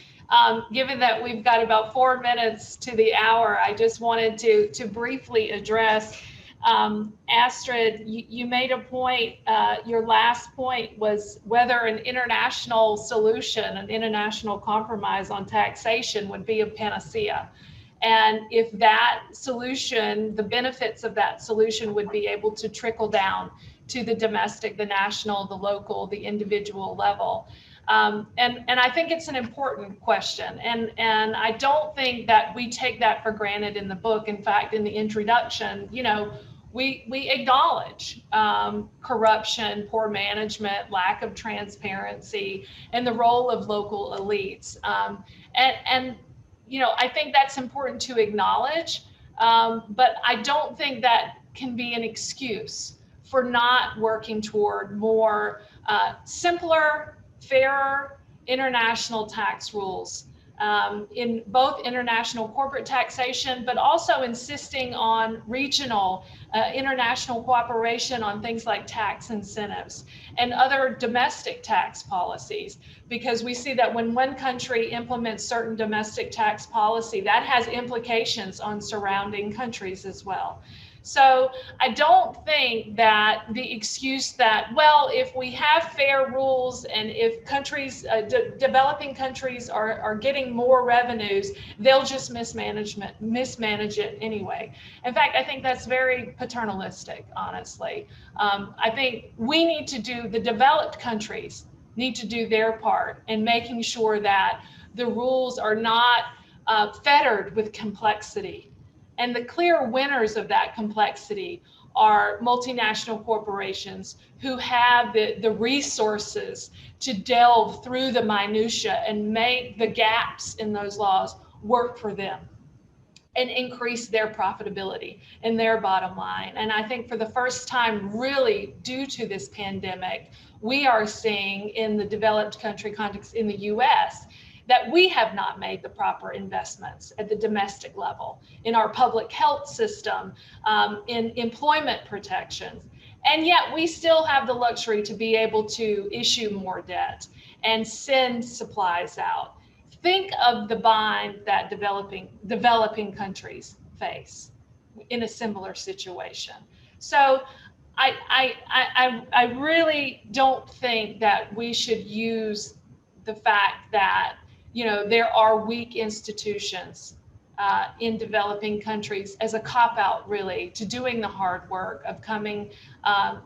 given that we've got about 4 minutes to the hour, I just wanted to briefly address Astrid, you made a point, your last point was whether an international solution, an international compromise on taxation would be a panacea. And if that solution, the benefits of that solution would be able to trickle down to the domestic, the national, the local, the individual level. And I think it's an important question. And I don't think that we take that for granted in the book. In fact, in the introduction, you know, we acknowledge corruption, poor management, lack of transparency, and the role of local elites. And you know, I think that's important to acknowledge, but I don't think that can be an excuse for not working toward more simpler, fairer international tax rules in both international corporate taxation, but also insisting on regional international cooperation on things like tax incentives and other domestic tax policies, because we see that when one country implements certain domestic tax policy, that has implications on surrounding countries as well. So I don't think that the excuse that, well, if we have fair rules and if countries, developing countries are getting more revenues, they'll just mismanage it anyway. In fact, I think that's very paternalistic, honestly. I think we need to do, the developed countries need to do their part in making sure that the rules are not fettered with complexity. And the clear winners of that complexity are multinational corporations who have the resources to delve through the minutia and make the gaps in those laws work for them and increase their profitability and their bottom line. And I think for the first time, really due to this pandemic, we are seeing in the developed country context in the US that we have not made the proper investments at the domestic level, in our public health system, in employment protections. And yet we still have the luxury to be able to issue more debt and send supplies out. Think of the bind that developing countries face in a similar situation. So I really don't think that we should use the fact that, you know, there are weak institutions in developing countries as a cop-out, really, to doing the hard work of coming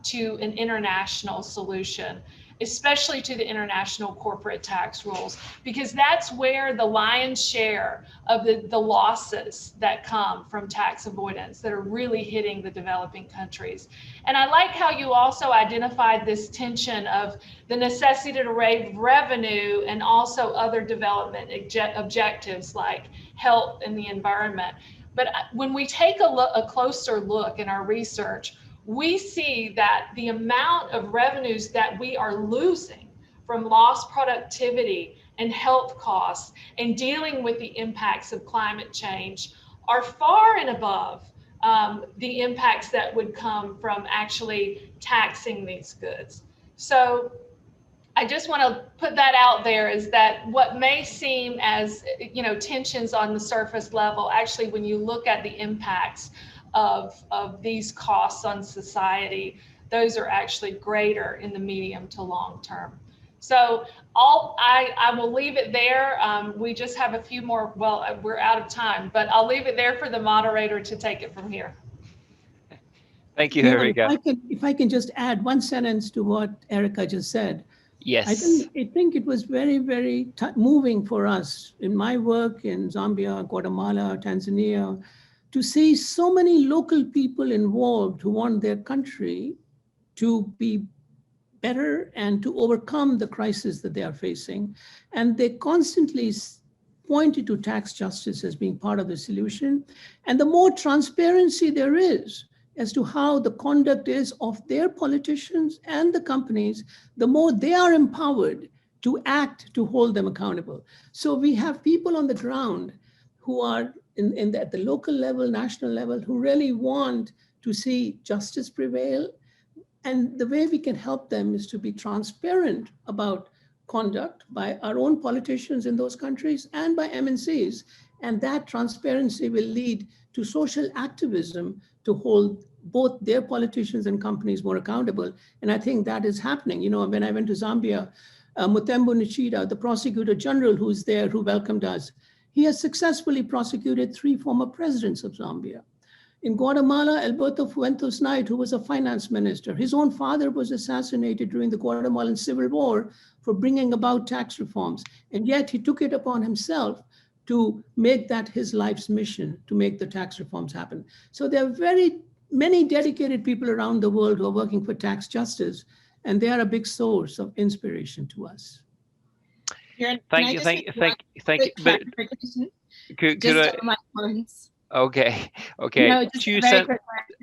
to an international solution, especially to the international corporate tax rules, because that's where the lion's share of the losses that come from tax avoidance that are really hitting the developing countries. And I like how you also identified this tension of the necessity to raise revenue and also other development objectives like health and the environment. But when we take a closer look in our research, we see that the amount of revenues that we are losing from lost productivity and health costs and dealing with the impacts of climate change are far and above the impacts that would come from actually taxing these goods. So I just want to put that out there, is that what may seem as, you know, tensions on the surface level, actually, when you look at the impacts of these costs on society, those are actually greater in the medium to long term. So I will leave it there. We just have a few more, well, we're out of time, but I'll leave it there for the moderator to take it from here. Thank you, Erica. If I can just add one sentence to what Erica just said. Yes. I think it was very, very moving for us in my work in Zambia, Guatemala, Tanzania, to see so many local people involved who want their country to be better and to overcome the crisis that they are facing. And they constantly pointed to tax justice as being part of the solution. And the more transparency there is as to how the conduct is of their politicians and the companies, the more they are empowered to act to hold them accountable. So we have people on the ground who are at the local level, national level, who really want to see justice prevail. And the way we can help them is to be transparent about conduct by our own politicians in those countries and by MNCs. And that transparency will lead to social activism to hold both their politicians and companies more accountable. And I think that is happening. You know, when I went to Zambia, Muthembu Nchida, the prosecutor general who's there, who welcomed us, he has successfully prosecuted 3 former presidents of Zambia. In Guatemala, Alberto Fuentes Knight, who was a finance minister, his own father was assassinated during the Guatemalan Civil War for bringing about tax reforms. And yet he took it upon himself to make that his life's mission, to make the tax reforms happen. So there are very many dedicated people around the world who are working for tax justice, and they are a big source of inspiration to us. Thank you. But could I, my points. Okay. No,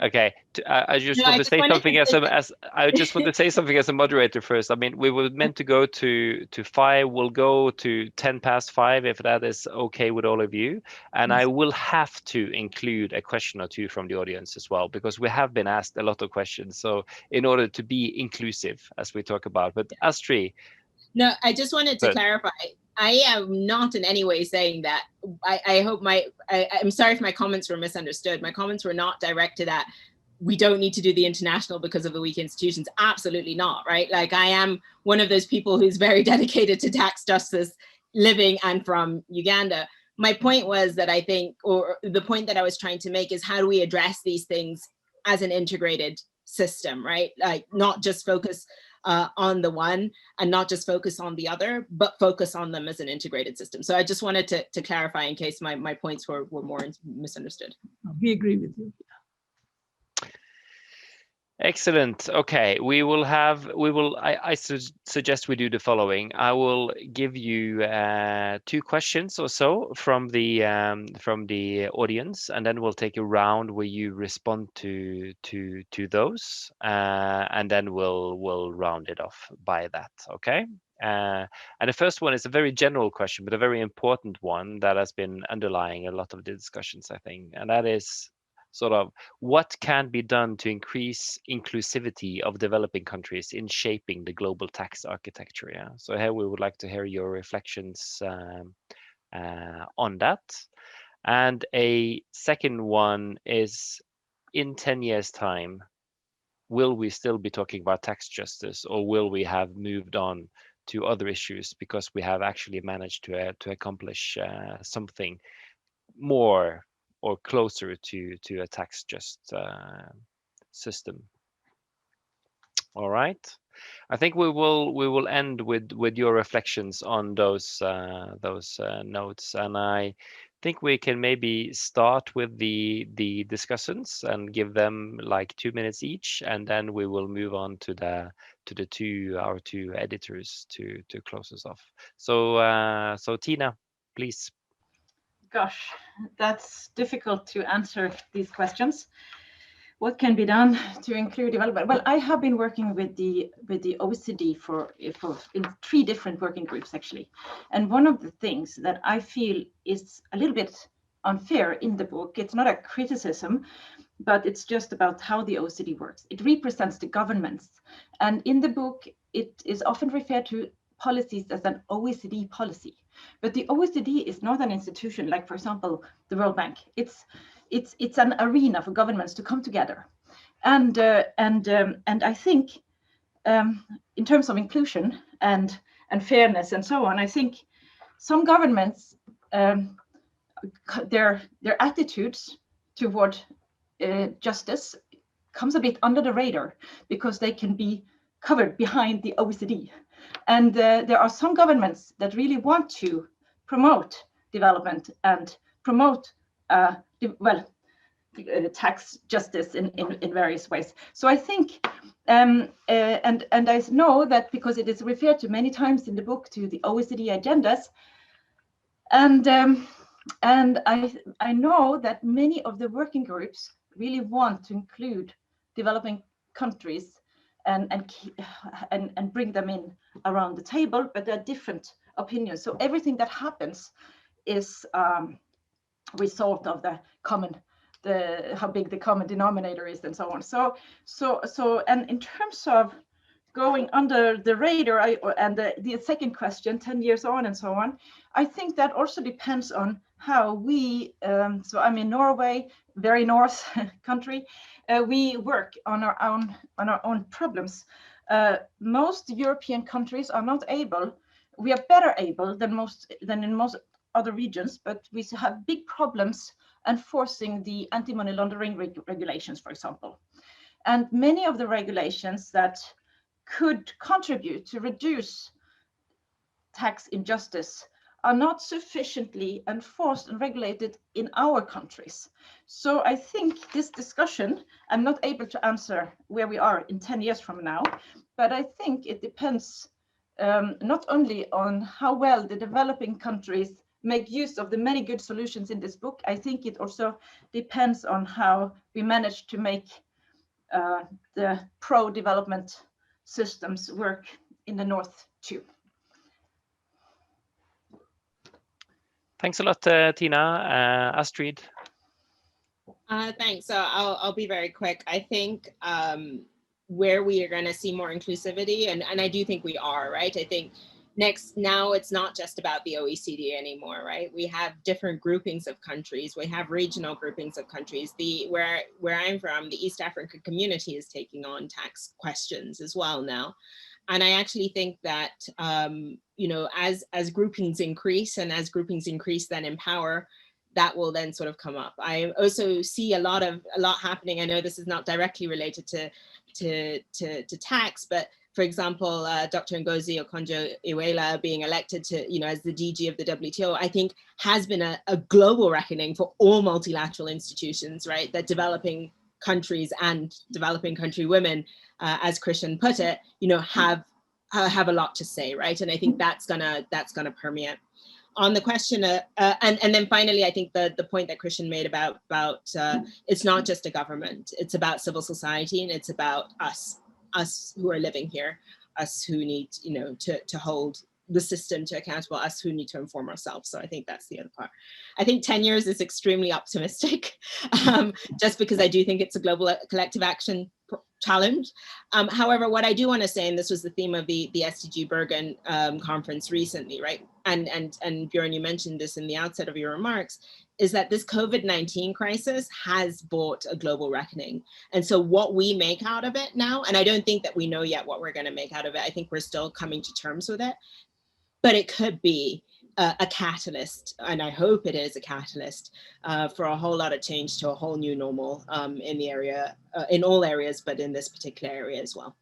Okay. I just want to say something I just want to say something as a moderator first. I mean, we were meant to go to 5. We'll go to 5:10 if that is okay with all of you. And I will have to include a question or two from the audience as well, because we have been asked a lot of questions. So in order to be inclusive, as we talk about, but Astrid. No, I just wanted to clarify. I am not in any way saying that. I hope I'm sorry if my comments were misunderstood. My comments were not directed at, we don't need to do the international because of the weak institutions. Absolutely not, right? Like, I am one of those people who's very dedicated to tax justice, living and from Uganda. My point was that I think, or the point that I was trying to make is, how do we address these things as an integrated system, right? Like, not just focus on the one and not just focus on the other, but focus on them as an integrated system. So I just wanted to clarify in case my points were more misunderstood. We agree with you. Excellent. Okay, I suggest we do the following. I will give you 2 questions or so from the audience, and then we'll take a round where you respond to those, and then we'll round it off by that. Okay. And the first one is a very general question, but a very important one that has been underlying a lot of the discussions, I think, and that is sort of what can be done to increase inclusivity of developing countries in shaping the global tax architecture. Yeah. So here we would like to hear your reflections on that. And a second one is, in 10 years' time, will we still be talking about tax justice, or will we have moved on to other issues because we have actually managed to accomplish something more or closer to a tax just system? All right. I think we will end with your reflections on those notes, and I think we can maybe start with the discussants and give them like 2 minutes each, and then we will move on to our two editors to close us off. So Tina, please. Gosh, that's difficult to answer these questions. What can be done to include development? Well, I have been working with the OECD in 3 different working groups, actually. And one of the things that I feel is a little bit unfair in the book, it's not a criticism, but it's just about how the OECD works. It represents the governments. And in the book, it is often referred to policies as an OECD policy. But the OECD is not an institution like, for example, the World Bank. It's an arena for governments to come together, and I think in terms of inclusion and fairness and so on, I think some governments their attitudes toward justice comes a bit under the radar because they can be covered behind the OECD. And there are some governments that really want to promote development and promote tax justice in various ways. So I think, and I know that because it is referred to many times in the book to the OECD agendas, And I know that many of the working groups really want to include developing countries and bring them in around the table, but there are different opinions. So everything that happens is result of how big the common denominator is, and so on. So and in terms of going under the radar, and the second question, 10 years on and so on, I think that also depends on how we, so I'm in Norway, very north country, we work on our own problems. Most European countries are not able, we are better able than in most other regions, but we have big problems enforcing the anti-money laundering regulations, for example. And many of the regulations that could contribute to reduce tax injustice are not sufficiently enforced and regulated in our countries. So I think this discussion, I'm not able to answer where we are in 10 years from now, but I think it depends not only on how well the developing countries make use of the many good solutions in this book, I think it also depends on how we manage to make the pro-development systems work in the North too. Thanks a lot, Tina. Astrid? Thanks. So I'll be very quick. I think where we are going to see more inclusivity, and I do think we are, right? I think now it's not just about the OECD anymore, right? We have different groupings of countries. We have regional groupings of countries. Where I'm from, the East African community is taking on tax questions as well now. And I actually think that, you know, as groupings increase, and as groupings increase then in power, that will then sort of come up. I also see a lot happening. I know this is not directly related to tax, but for example, Dr. Ngozi Okonjo-Iweala being elected to, you know, as the DG of the WTO, I think has been a global reckoning for all multilateral institutions, right? That developing countries and developing country women, as Christian put it, you know, have a lot to say, right? And I think that's gonna permeate. On the question, and then finally, I think the point that Christian made about it's not just a government, it's about civil society, and it's about us who are living here, us who need, you know, to hold the system to accountable, us who need to inform ourselves. So I think that's the other part. I think 10 years is extremely optimistic, just because I do think it's a global collective action challenge. However, what I do want to say, and this was the theme of the SDG Bergen conference recently, right? And Björn, you mentioned this in the outset of your remarks, is that this COVID-19 crisis has brought a global reckoning. And so what we make out of it now, and I don't think that we know yet what we're going to make out of it. I think we're still coming to terms with it, but it could be a catalyst, and I hope it is a catalyst for a whole lot of change to a whole new normal in the area, in all areas, but in this particular area as well.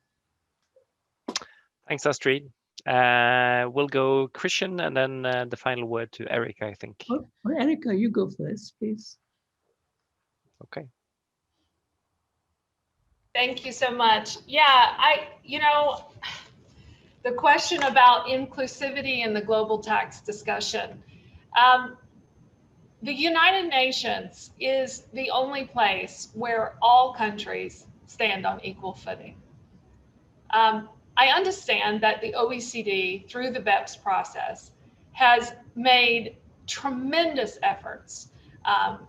Thanks, Astrid. We'll go Christian, and then the final word to Erica, I think. Well, Erica, you go first, please. Okay. Thank you so much. Yeah, the question about inclusivity in the global tax discussion. The United Nations is the only place where all countries stand on equal footing. I understand that the OECD, through the BEPS process, has made tremendous efforts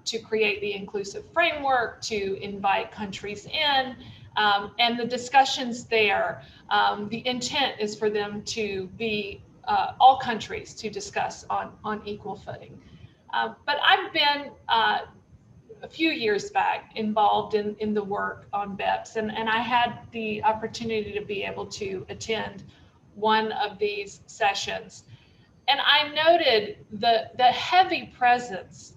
to create the inclusive framework, to invite countries in, and the discussions there, the intent is for them to be all countries to discuss on equal footing. But I've been a few years back involved in the work on BEPS, and I had the opportunity to be able to attend one of these sessions. And I noted the heavy presence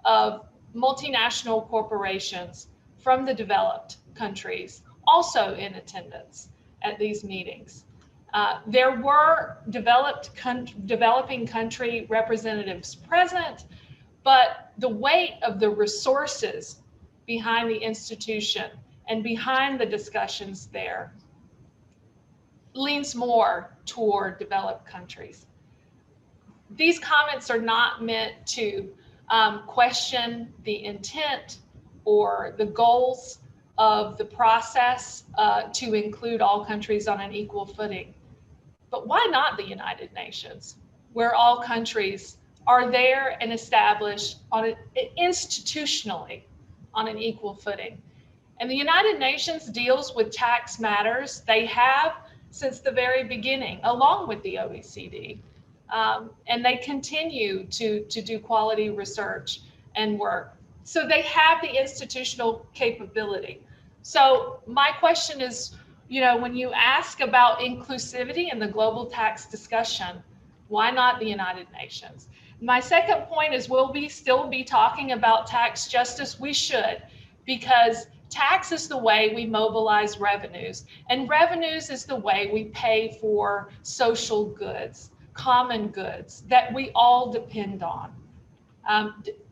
of multinational corporations from the developed countries also in attendance at these meetings. There were developing country representatives present, but the weight of the resources behind the institution and behind the discussions there leans more toward developed countries. these comments are not meant to question the intent or the goals of the process to include all countries on an equal footing. But why not the United Nations, where all countries are there and established institutionally on an equal footing? And the United Nations deals with tax matters. They have since the very beginning, along with the OECD. And they continue to do quality research and work. So they have the institutional capability. So my question is, when you ask about inclusivity in the global tax discussion, why not the United Nations? My second point is, will we still be talking about tax justice? We should, because tax is the way we mobilize revenues, and revenues is the way we pay for social goods, common goods that we all depend on.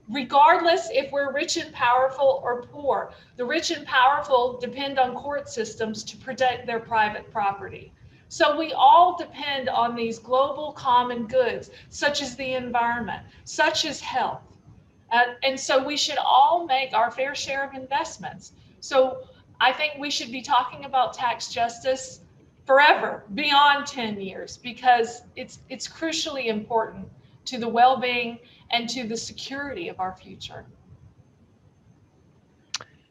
Regardless if we're rich and powerful or poor, the rich and powerful depend on court systems to protect their private property. So we all depend on these global common goods, such as the environment, such as health. And so we should all make our fair share of investments. So I think we should be talking about tax justice forever, beyond 10 years, because it's crucially important to the well-being and to the security of our future.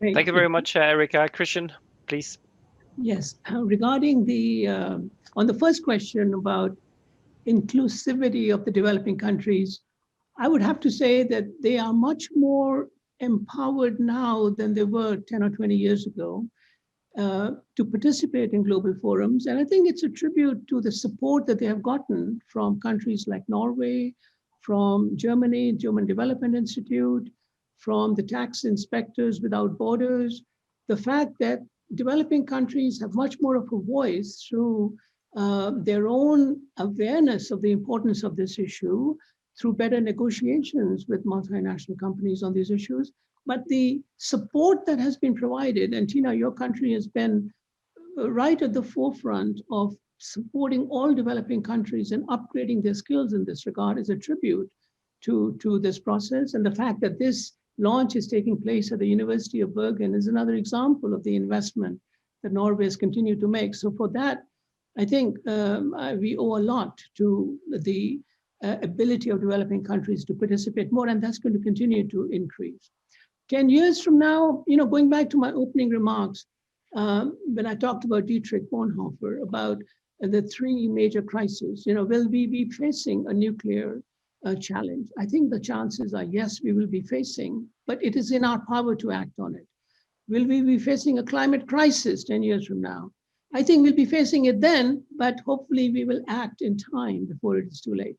Thank you very much, Erica. Christian, please. Yes, regarding on the first question about inclusivity of the developing countries, I would have to say that they are much more empowered now than they were 10 or 20 years ago to participate in global forums. And I think it's a tribute to the support that they have gotten from countries like Norway, from Germany, German Development Institute, from the tax inspectors without borders. The fact that developing countries have much more of a voice through their own awareness of the importance of this issue, through better negotiations with multinational companies on these issues. But the support that has been provided, and Tina, your country has been right at the forefront of supporting all developing countries and upgrading their skills in this regard, is a tribute to this process. And the fact that this launch is taking place at the University of Bergen is another example of the investment that Norway has continued to make. So for that, I think we owe a lot to the ability of developing countries to participate more, and that's going to continue to increase. 10 years from now, going back to my opening remarks, when I talked about Dietrich Bonhoeffer, about the three major crises, will we be facing a nuclear challenge? I think the chances are yes, we will be facing, but it is in our power to act on it. Will we be facing a climate crisis 10 years from now? I think we'll be facing it then, but hopefully we will act in time before it is too late.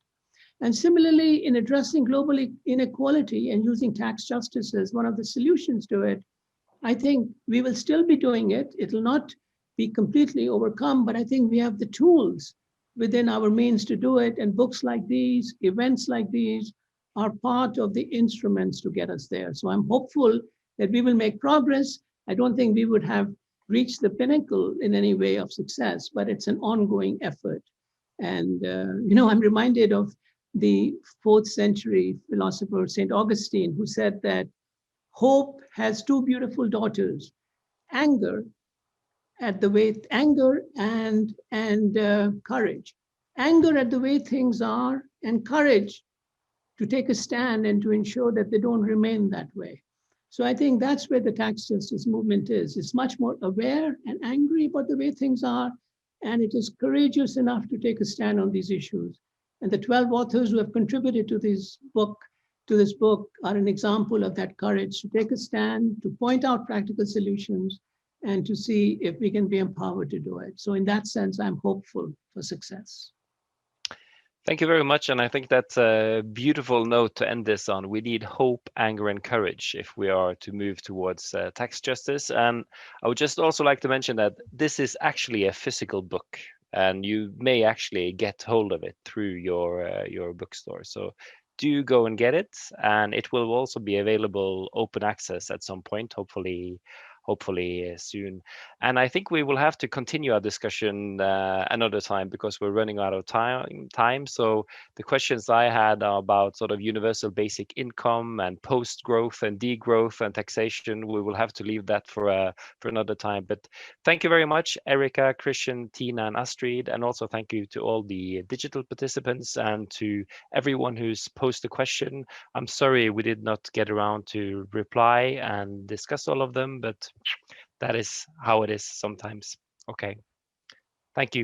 And similarly, in addressing global inequality and using tax justice as one of the solutions to it, I think we will still be doing it. It will not be completely overcome, but I think we have the tools within our means to do it. And books like these, events like these, are part of the instruments to get us there. So I'm hopeful that we will make progress. I don't think we would have reached the pinnacle in any way of success, but it's an ongoing effort. And, I'm reminded of the 4th century philosopher, St. Augustine, who said that hope has two beautiful daughters, anger and courage. Anger at the way things are, and courage to take a stand and to ensure that they don't remain that way. So I think that's where the tax justice movement is. It's much more aware and angry about the way things are, and it is courageous enough to take a stand on these issues. And the 12 authors who have contributed to this book are an example of that courage to take a stand, to point out practical solutions, and to see if we can be empowered to do it. So in that sense, I'm hopeful for success. Thank you very much. And I think that's a beautiful note to end this on. We need hope, anger, and courage if we are to move towards tax justice. And I would just also like to mention that this is actually a physical book, and you may actually get hold of it through your bookstore. So do go and get it. And it will also be available open access at some point, hopefully hopefully soon. And I think we will have to continue our discussion another time because we're running out of time. So the questions I had are about sort of universal basic income and post-growth and degrowth and taxation. We will have to leave that for another time. But thank you very much, Erica, Christian, Tina, and Astrid. And also thank you to all the digital participants and to everyone who's posed a question. I'm sorry we did not get around to reply and discuss all of them, but that is how it is sometimes. Okay. Thank you.